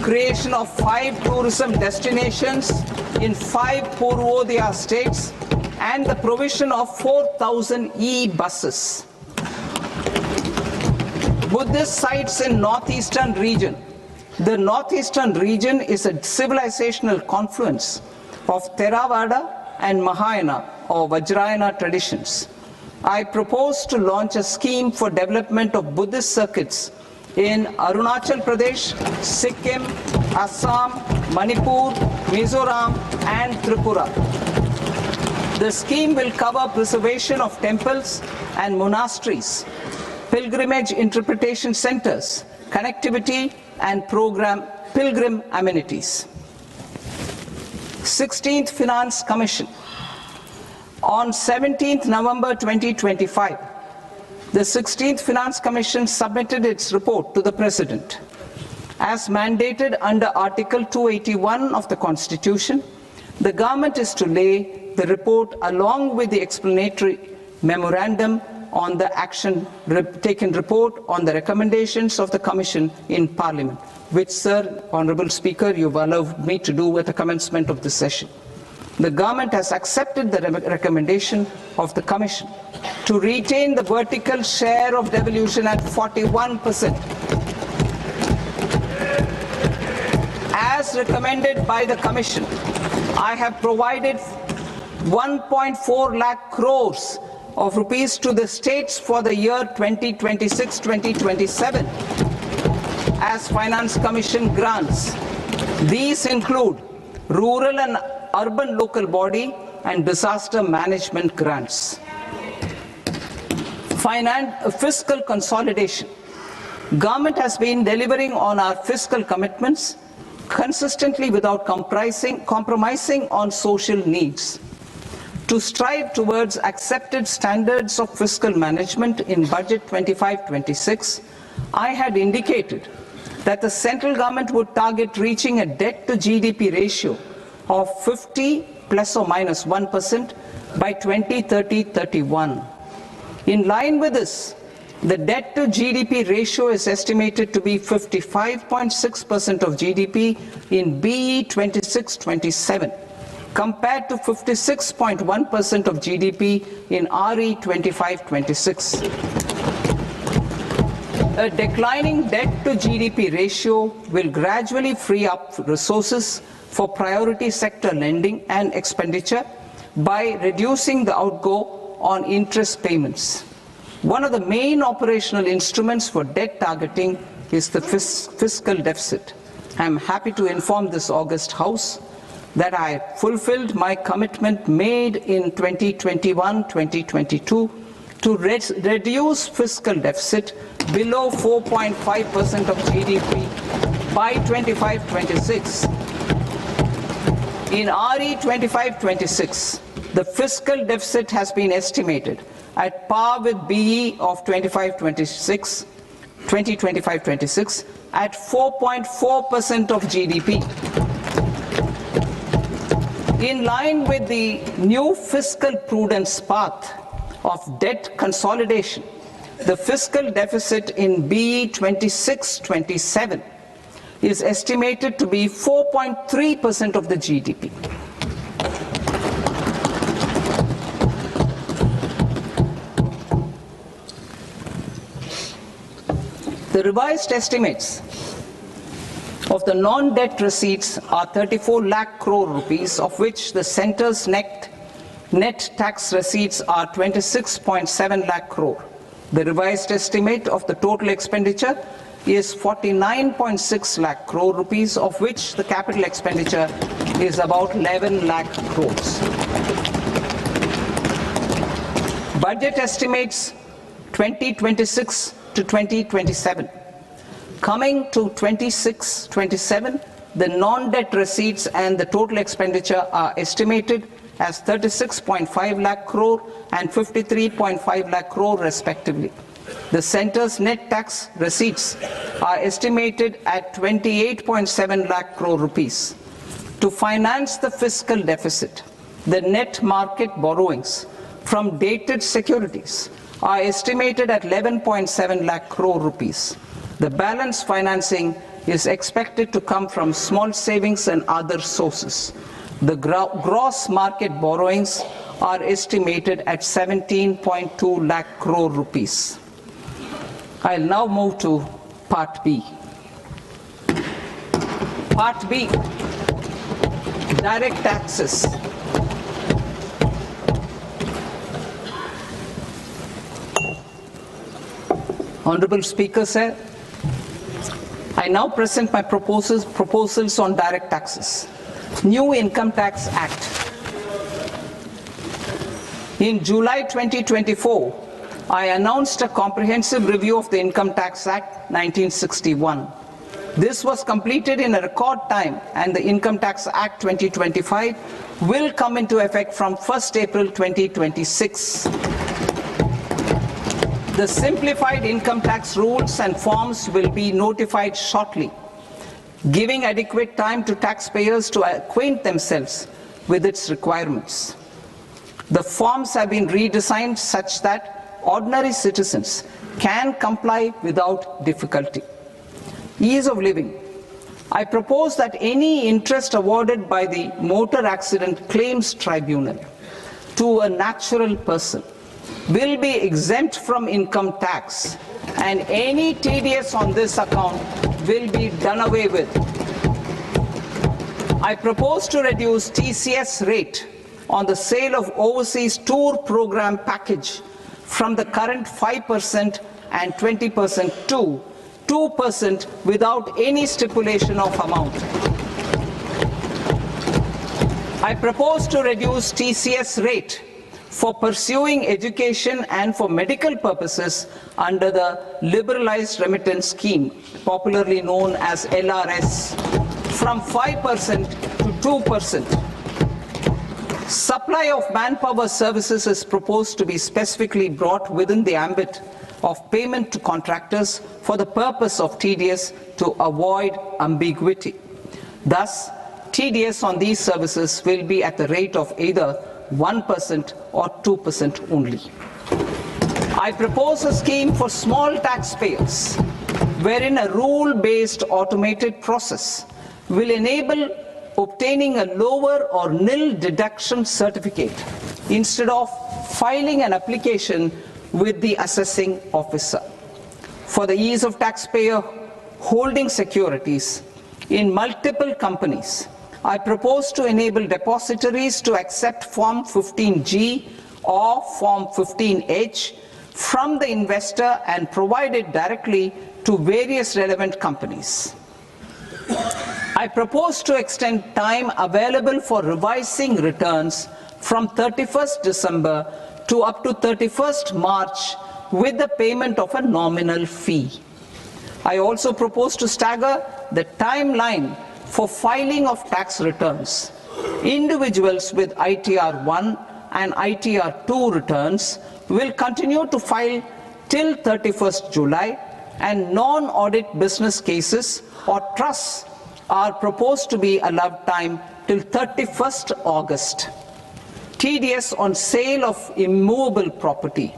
creation of 5 tourism destinations in 5 Purvodaya states, and the provision of 4,000 e-buses. Buddhist sites in northeastern region. The northeastern region is a civilizational confluence of Theravada and Mahayana or Vajrayana traditions. I propose to launch a scheme for development of Buddhist circuits in Arunachal Pradesh, Sikkim, Assam, Manipur, Mizoram and Tripura. The scheme will cover preservation of temples and monasteries, pilgrimage interpretation centers, connectivity and pilgrim amenities. 16th Finance Commission. On 17th November 2025, the 16th Finance Commission submitted its report to the President. As mandated under Article 281 of the Constitution, The government is to lay the report along with the explanatory memorandum on the action taken report on the recommendations of the Commission in Parliament, which, Sir, Honourable Speaker, you've allowed me to do at the commencement of this session. The government has accepted the recommendation of the Commission to retain the vertical share of devolution at 41%. As recommended by the Commission, I have provided 1.4 lakh crores of rupees to the states for the year 2026-2027 as Finance Commission grants. These include rural and urban local body and disaster management grants. Fiscal consolidation. Government has been delivering on our fiscal commitments consistently without compromising on social needs. To strive towards accepted standards of fiscal management in Budget 25-26, I had indicated that the central government would target reaching a debt to GDP ratio of 50 plus or minus 1% by 2030-31. In line with this, the debt to GDP ratio is estimated to be 55.6% of GDP in BE 26-27, compared to 56.1% of GDP in RE 25-26. A declining debt to GDP ratio will gradually free up resources for priority sector lending and expenditure by reducing the outgo on interest payments. One of the main operational instruments for debt targeting is the fiscal deficit. I am happy to inform this august House that I fulfilled my commitment made in 2021-2022 to reduce fiscal deficit below 4.5% of GDP by 25-26. In RE 25-26, the fiscal deficit has been estimated at par with BE of 2025-26 at 4.4% of GDP. In line with the new fiscal prudence path of debt consolidation, the fiscal deficit in BE 26-27 is estimated to be 4.3% of the GDP. The revised estimates of the non-debt receipts are 34 lakh crore rupees, of which the centre's net tax receipts are 26.7 lakh crore. The revised estimate of the total expenditure is 49.6 lakh crore rupees, of which the capital expenditure is about 11 lakh crores. Budget estimates 2026 to 2027. Coming to 26-27, the non-debt receipts and the total expenditure are estimated as 36.5 lakh crore and 53.5 lakh crore respectively. The centre's net tax receipts are estimated at 28.7 lakh crore rupees. To finance the fiscal deficit, the net market borrowings from dated securities are estimated at 11.7 lakh crore rupees. The balance financing is expected to come from small savings and other sources. The gross market borrowings are estimated at 17.2 lakh crore rupees. I'll now move to Part B. Part B, direct taxes. Honorable Speaker, sir, I now present my proposals on direct taxes. New Income Tax Act. In July 2024, I announced a comprehensive review of the Income Tax Act 1961. This was completed in a record time, and the Income Tax Act 2025 will come into effect from 1st April 2026. The simplified income tax rules and forms will be notified shortly, giving adequate time to taxpayers to acquaint themselves with its requirements. The forms have been redesigned such that ordinary citizens can comply without difficulty. Ease of living. I propose that any interest awarded by the Motor Accident Claims Tribunal to a natural person will be exempt from income tax, and any TDS on this account will be done away with. I propose to reduce TCS rate on the sale of overseas tour program package from the current 5% and 20% to 2% without any stipulation of amount. I propose to reduce TCS rate for pursuing education and for medical purposes under the Liberalized Remittance Scheme, popularly known as LRS, from 5% to 2%. Supply of manpower services is proposed to be specifically brought within the ambit of payment to contractors for the purpose of TDS to avoid ambiguity. Thus, TDS on these services will be at the rate of either 1% or 2% only. I propose a scheme for small taxpayers wherein a rule-based automated process will enable obtaining a lower or nil deduction certificate instead of filing an application with the assessing officer. For the ease of taxpayer holding securities in multiple companies, I propose to enable depositories to accept Form 15G or Form 15H from the investor and provide it directly to various relevant companies. I propose to extend time available for revising returns from 31st December to up to 31st March with the payment of a nominal fee. I also propose to stagger the timeline for filing of tax returns. Individuals with ITR 1 and ITR 2 returns will continue to file till 31st July, and non-audit business cases or trusts are proposed to be allowed time till 31st August. TDS on sale of immovable property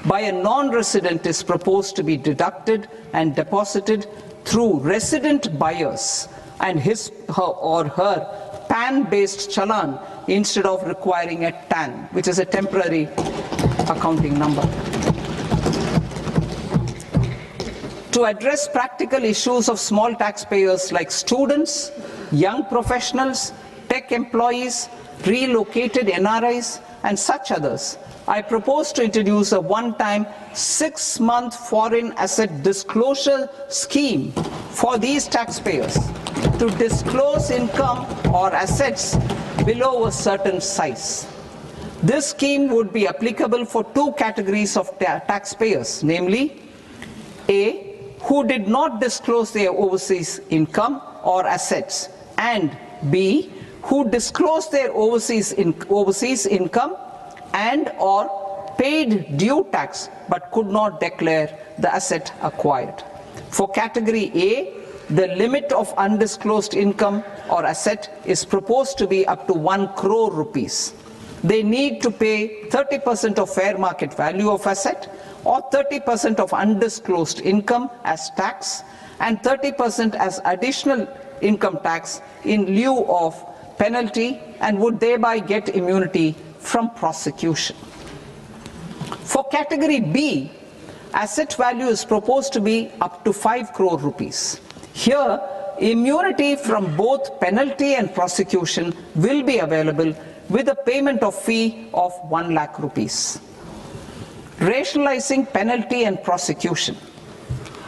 by a non-resident is proposed to be deducted and deposited through resident buyers and his or her PAN-based challan instead of requiring a TAN, which is a temporary accounting number. To address practical issues of small taxpayers like students, young professionals, tech employees, relocated NRIs, and such others, I propose to introduce a one-time 6-month foreign asset disclosure scheme for these taxpayers to disclose income or assets below a certain size. This scheme would be applicable for two categories of taxpayers, namely A, who did not disclose their overseas income or assets, and B, who disclosed their overseas income and or paid due tax but could not declare the asset acquired. For category A, the limit of undisclosed income or asset is proposed to be up to 1 crore rupees. They need to pay 30% of fair market value of asset or 30% of undisclosed income as tax and 30% as additional income tax in lieu of penalty, and would thereby get immunity from prosecution. For category B, asset value is proposed to be up to 5 crore rupees. Here, immunity from both penalty and prosecution will be available with a payment of fee of 1 lakh rupees. Rationalizing penalty and prosecution.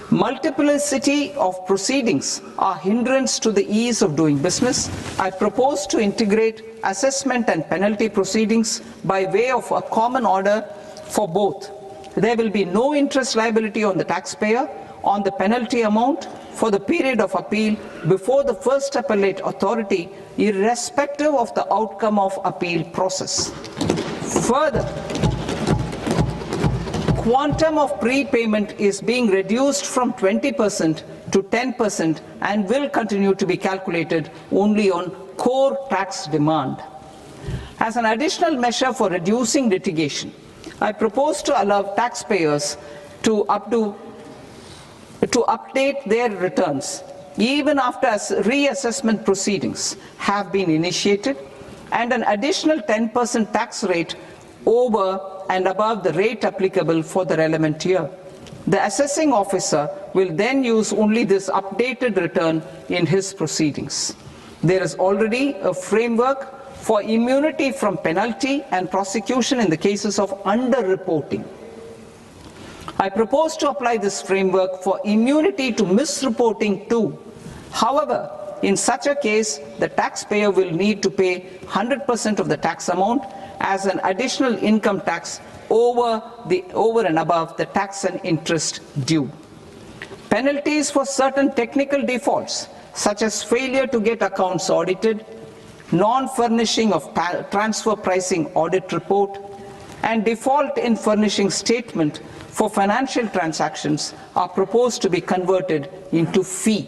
Multiplicity of proceedings are hindrance to the ease of doing business. I propose to integrate assessment and penalty proceedings by way of a common order for both. There will be no interest liability on the taxpayer on the penalty amount for the period of appeal before the first appellate authority, irrespective of the outcome of appeal process. Further, quantum of prepayment is being reduced from 20% to 10% and will continue to be calculated only on core tax demand. As an additional measure for reducing litigation, I propose to allow taxpayers to update their returns even after reassessment proceedings have been initiated, and an additional 10% tax rate over and above the rate applicable for the relevant year. The assessing officer will then use only this updated return in his proceedings. There is already a framework for immunity from penalty and prosecution in the cases of underreporting. I propose to apply this framework for immunity to misreporting too. However, in such a case, the taxpayer will need to pay 100% of the tax amount as an additional income tax over and above the tax and interest due. Penalties for certain technical defaults, such as failure to get accounts audited, non-furnishing of transfer pricing audit report, and default in furnishing statement for financial transactions, are proposed to be converted into fee.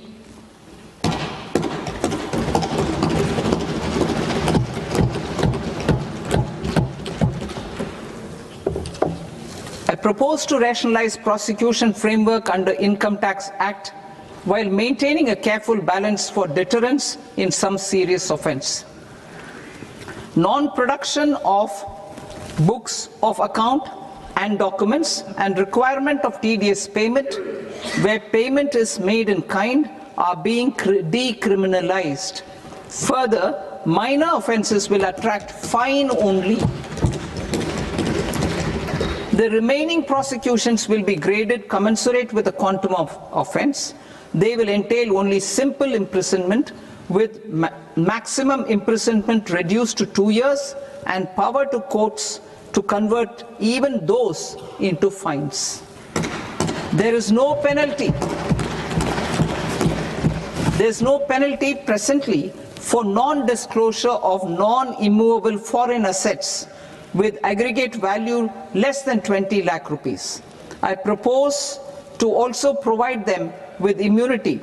I propose to rationalize prosecution framework under Income Tax Act while maintaining a careful balance for deterrence in some serious offence. Non-production of books of account and documents and requirement of TDS payment where payment is made in kind are being decriminalized. Further, minor offences will attract fine only. The remaining prosecutions will be graded commensurate with the quantum of offence. They will entail only simple imprisonment with maximum imprisonment reduced to 2 years and power to courts to convert even those into fines. There is no penalty. There is no penalty presently for non-disclosure of non-immovable foreign assets with aggregate value less than 20 lakh rupees. I propose to also provide them with immunity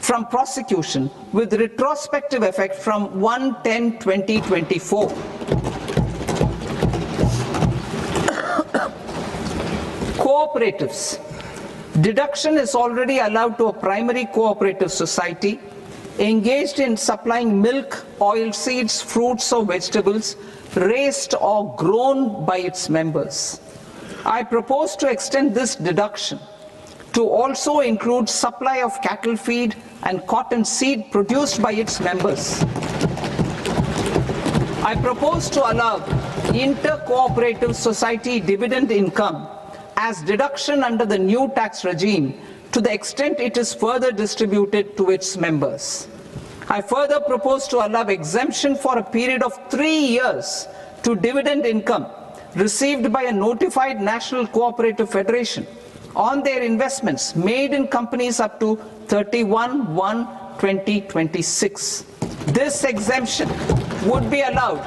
from prosecution with retrospective effect from 1/10/2024. Cooperatives. Deduction is already allowed to a primary cooperative society engaged in supplying milk, oilseeds, fruits or vegetables raised or grown by its members. I propose to extend this deduction to also include supply of cattle feed and cotton seed produced by its members. I propose to allow inter-cooperative society dividend income as deduction under the new tax regime to the extent it is further distributed to its members. I further propose to allow exemption for a period of 3 years to dividend income received by a notified national cooperative federation on their investments made in companies up to 31/1/2026. This exemption would be allowed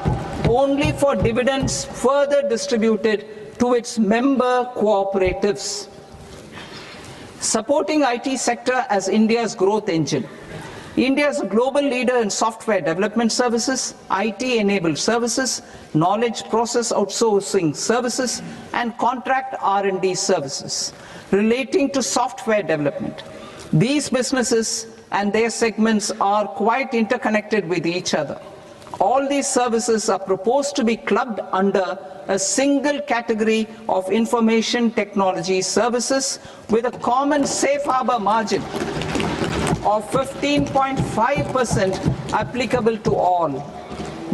only for dividends further distributed to its member cooperatives. Supporting IT sector as India's growth engine. India is a global leader in software development services, IT-enabled services, knowledge process outsourcing services, and contract R&D services relating to software development. These businesses and their segments are quite interconnected with each other. All these services are proposed to be clubbed under a single category of information technology services with a common safe harbor margin of 15.5% applicable to all.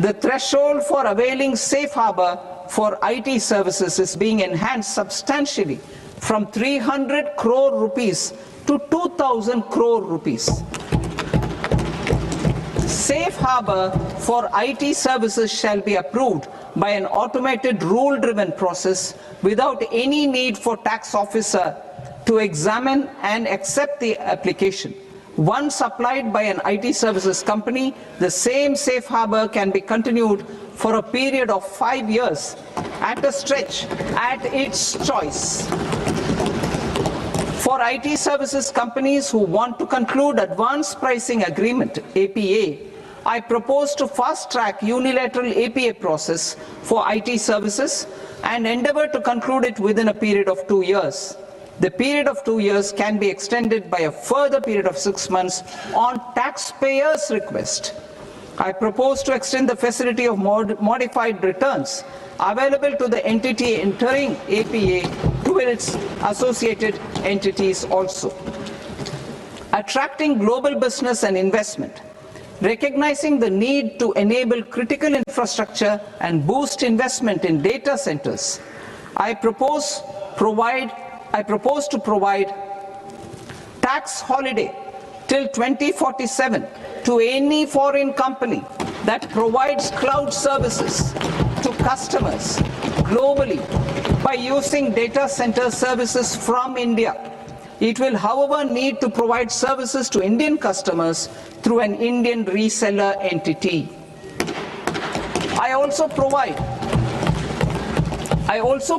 The threshold for availing safe harbor for IT services is being enhanced substantially from 300 crore rupees to 2,000 crore rupees. Safe harbor for IT services shall be approved by an automated rule-driven process without any need for tax officer to examine and accept the application. Once applied by an IT services company, the same safe harbor can be continued for a period of 5 years at a stretch at its choice. For IT services companies who want to conclude advanced pricing agreement, APA, I propose to fast-track unilateral APA process for IT services and endeavour to conclude it within a period of 2 years. The period of 2 years can be extended by a further period of 6 months on taxpayers' request. I propose to extend the facility of modified returns available to the entity entering APA to its associated entities also. Attracting global business and investment. Recognizing the need to enable critical infrastructure and boost investment in data centers, I propose to provide tax holiday till 2047 to any foreign company that provides cloud services to customers globally by using data center services from India. It will, however, need to provide services to Indian customers through an Indian reseller entity. I also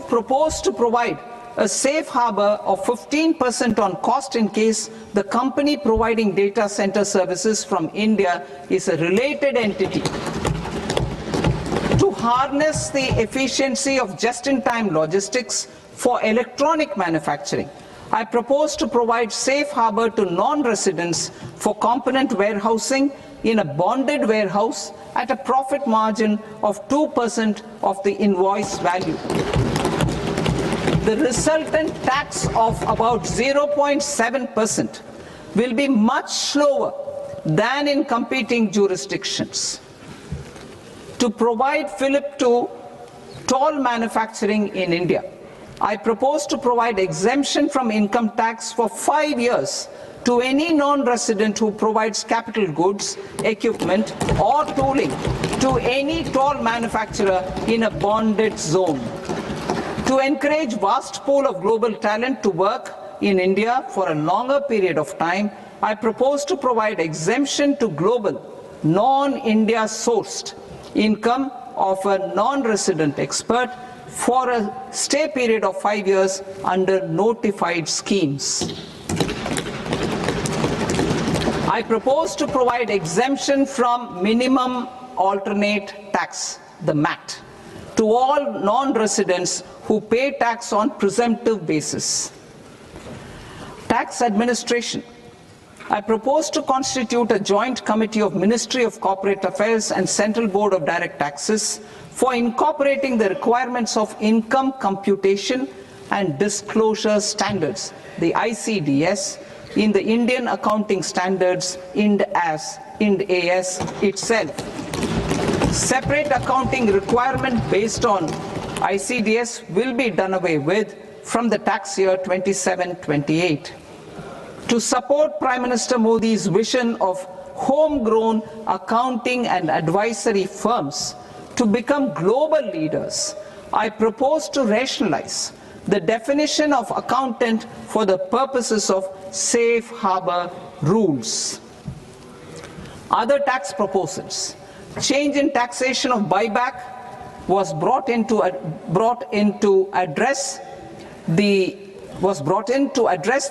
propose to provide a safe harbor of 15% on cost in case the company providing data center services from India is a related entity. To harness the efficiency of just-in-time logistics for electronic manufacturing, I propose to provide safe harbor to non-residents for component warehousing in a bonded warehouse at a profit margin of 2% of the invoice value. The resultant tax of about 0.7% will be much lower than in competing jurisdictions. To provide fillip to toll manufacturing in India, I propose to provide exemption from income tax for 5 years to any non-resident who provides capital goods, equipment or tooling to any toll manufacturer in a bonded zone. To encourage vast pool of global talent to work in India for a longer period of time, I propose to provide exemption to global, non-India sourced income of a non-resident expert for a stay period of 5 years under notified schemes. I propose to provide exemption from minimum alternate tax, the MAT, to all non-residents who pay tax on presumptive basis. Tax administration. I propose to constitute a joint committee of Ministry of Corporate Affairs and Central Board of Direct Taxes for incorporating the requirements of income computation and disclosure standards, the ICDS, in the Indian Accounting Standards Ind AS itself. Separate accounting requirement based on ICDS will be done away with from the tax year 27-28. To support Prime Minister Modi's vision of homegrown accounting and advisory firms to become global leaders, I propose to rationalize the definition of accountant for the purposes of safe harbor rules. Other tax proposals. Change in taxation of buyback was brought in to address the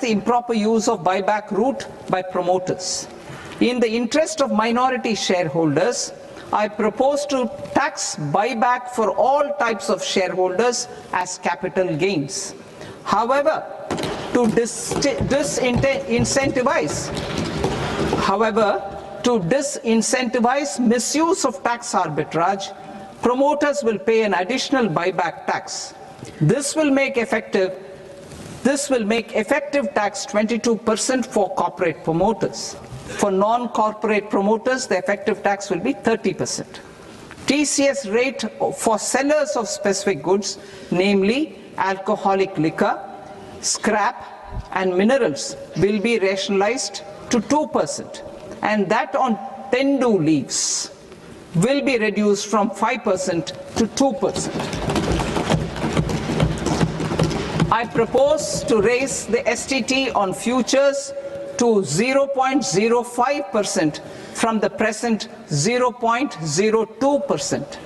improper use of buyback route by promoters. In the interest of minority shareholders, I propose to tax buyback for all types of shareholders as capital gains. However, to disincentivize misuse of tax arbitrage, promoters will pay an additional buyback tax. This will make effective tax 22% for corporate promoters. For non-corporate promoters, the effective tax will be 30%. TCS rate for sellers of specific goods, namely alcoholic liquor, scrap and minerals, will be rationalized to 2%, and that on tendu leaves will be reduced from 5% to 2%. I propose to raise the STT on futures to 0.05% from the present 0.02%.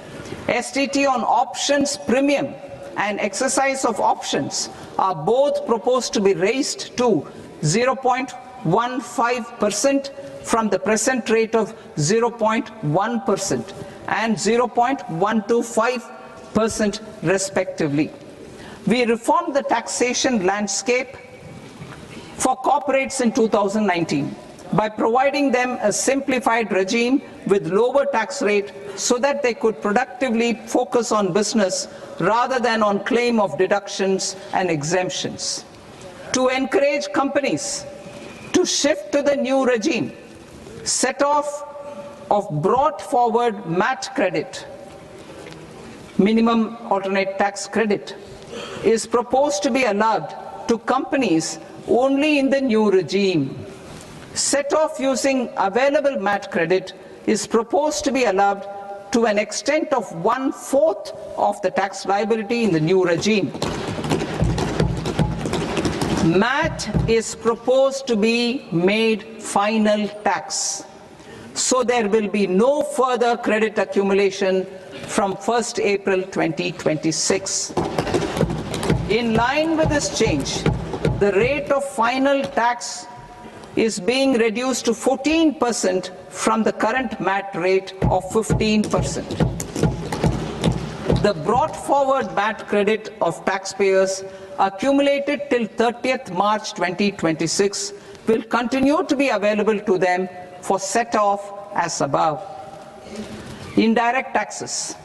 STT on options premium and exercise of options are both proposed to be raised to 0.15% from the present rate of 0.1% and 0.125% respectively. We reformed the taxation landscape for corporates in 2019 by providing them a simplified regime with lower tax rate so that they could productively focus on business rather than on claim of deductions and exemptions. To encourage companies to shift to the new regime, set off of brought forward MAT credit, minimum alternate tax credit, is proposed to be allowed to companies only in the new regime. Set off using available MAT credit is proposed to be allowed to an extent of 1/4 of the tax liability in the new regime. MAT is proposed to be made final tax, so there will be no further credit accumulation from 1st April 2026. In line with this change, the rate of final tax is being reduced to 14% from the current MAT rate of 15%. The brought forward MAT credit of taxpayers accumulated till 30th March 2026 will continue to be available to them for set off as above. Indirect taxes.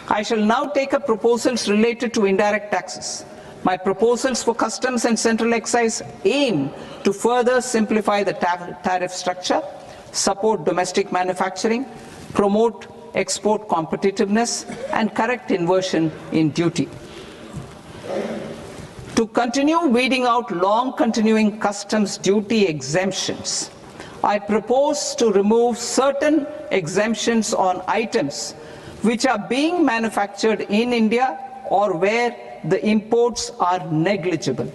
I shall now take up proposals related to indirect taxes. My proposals for customs and central excise aim to further simplify the tariff structure, support domestic manufacturing, promote export competitiveness, and correct inversion in duty. To continue weeding out long continuing customs duty exemptions, I propose to remove certain exemptions on items which are being manufactured in India or where the imports are negligible.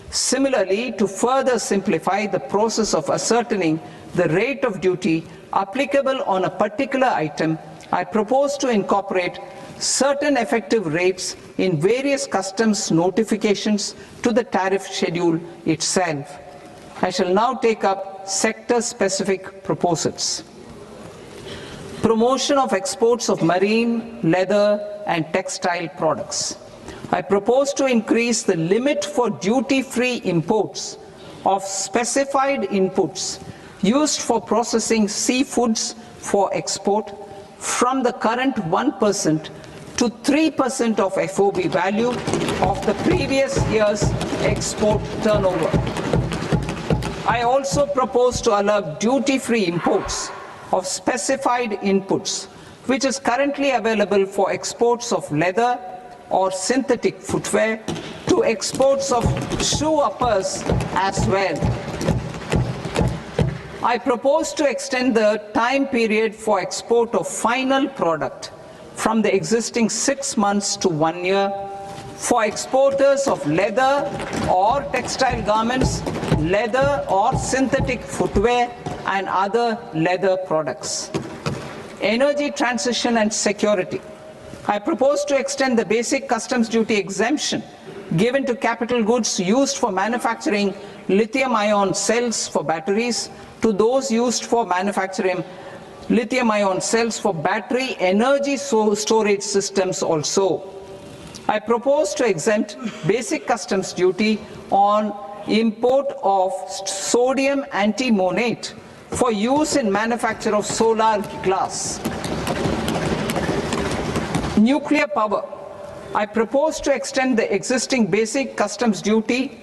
Similarly, to further simplify the process of ascertaining the rate of duty applicable on a particular item, I propose to incorporate certain effective rates in various customs notifications to the tariff schedule itself. I shall now take up sector-specific proposals. Promotion of exports of marine, leather, and textile products. I propose to increase the limit for duty-free imports of specified inputs used for processing seafoods for export from the current 1% to 3% of FOB value of the previous year's export turnover. I also propose to allow duty-free imports of specified inputs, which is currently available for exports of leather or synthetic footwear, to exports of shoe uppers as well. I propose to extend the time period for export of final product from the existing 6 months to 1 year for exporters of leather or textile garments, leather or synthetic footwear, and other leather products. Energy transition and security. I propose to extend the basic customs duty exemption given to capital goods used for manufacturing lithium-ion cells for batteries to those used for manufacturing lithium-ion cells for battery energy storage systems also. I propose to exempt basic customs duty on import of sodium antimonate for use in manufacture of solar glass. Nuclear power. I propose to extend the existing basic customs duty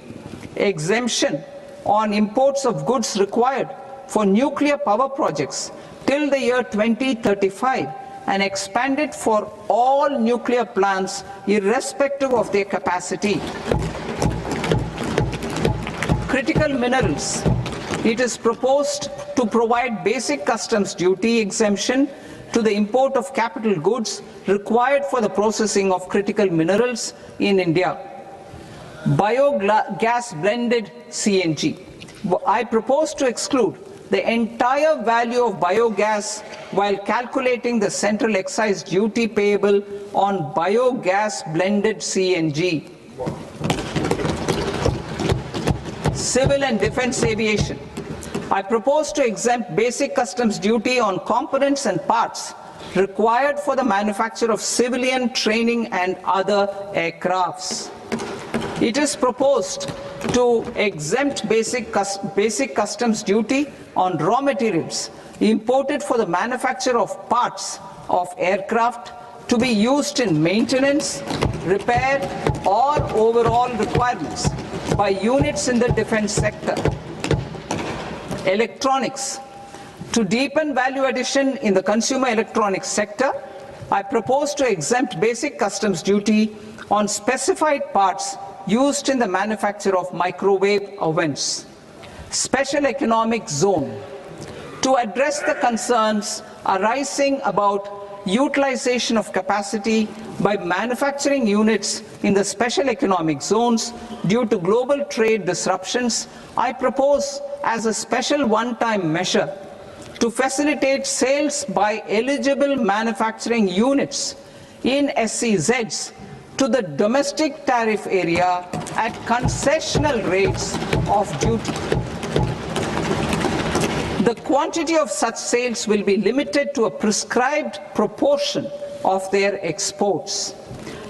exemption on imports of goods required for nuclear power projects till the year 2035 and expand it for all nuclear plants irrespective of their capacity. Critical minerals. It is proposed to provide basic customs duty exemption to the import of capital goods required for the processing of critical minerals in India. Biogas blended CNG. I propose to exclude the entire value of biogas while calculating the central excise duty payable on biogas blended CNG. Civil and defense aviation. I propose to exempt basic customs duty on components and parts required for the manufacture of civilian training and other aircrafts. It is proposed to exempt basic customs duty on raw materials imported for the manufacture of parts of aircraft to be used in maintenance, repair, or overall requirements by units in the defense sector. Electronics. To deepen value addition in the consumer electronics sector, I propose to exempt basic customs duty on specified parts used in the manufacture of microwave ovens. Special economic zone. To address the concerns arising about utilization of capacity by manufacturing units in the special economic zones due to global trade disruptions, I propose as a special one-time measure to facilitate sales by eligible manufacturing units in SEZs to the domestic tariff area at concessional rates of duty. The quantity of such sales will be limited to a prescribed proportion of their exports.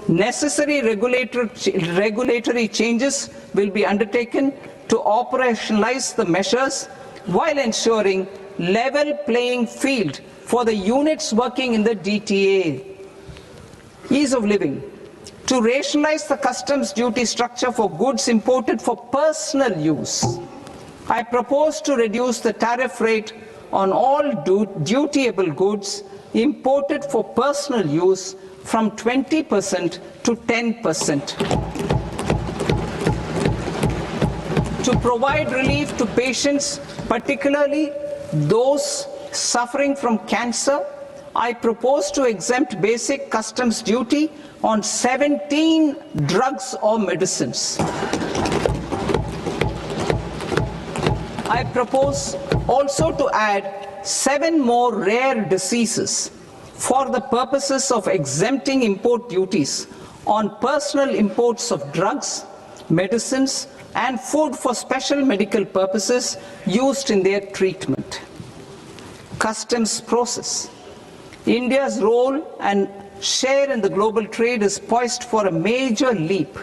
Necessary regulatory changes will be undertaken to operationalize the measures while ensuring level playing field for the units working in the DTA. Ease of living. To rationalize the customs duty structure for goods imported for personal use, I propose to reduce the tariff rate on all dutiable goods imported for personal use from 20% to 10%. To provide relief to patients, particularly those suffering from cancer, I propose to exempt basic customs duty on 17 drugs or medicines. I propose also to add 7 more rare diseases for the purposes of exempting import duties on personal imports of drugs, medicines, and food for special medical purposes used in their treatment. Customs process. India's role and share in the global trade is poised for a major leap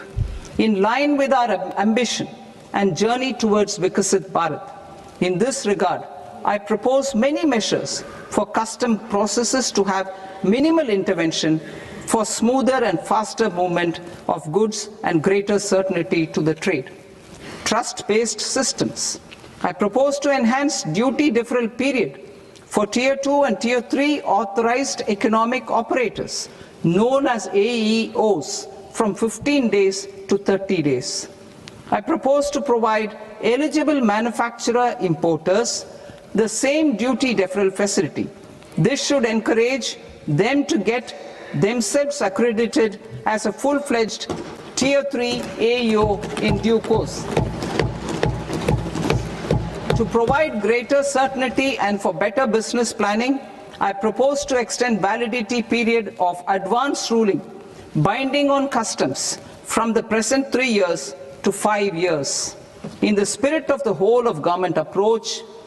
in line with our ambition and journey towards Vikasit Bharat. In this regard, I propose many measures for custom processes to have minimal intervention for smoother and faster movement of goods and greater certainty to the trade. Trust-based systems. I propose to enhance duty deferral period for Tier 2 and Tier 3 authorized economic operators, known as AEOs, from 15 days to 30 days. I propose to provide eligible manufacturer importers the same duty deferral facility. This should encourage them to get themselves accredited as a full-fledged Tier 3 AEO in due course. To provide greater certainty and for better business planning, I propose to extend validity period of advance ruling binding on customs from the present 3 years to 5 years. In the spirit of the whole of government approach,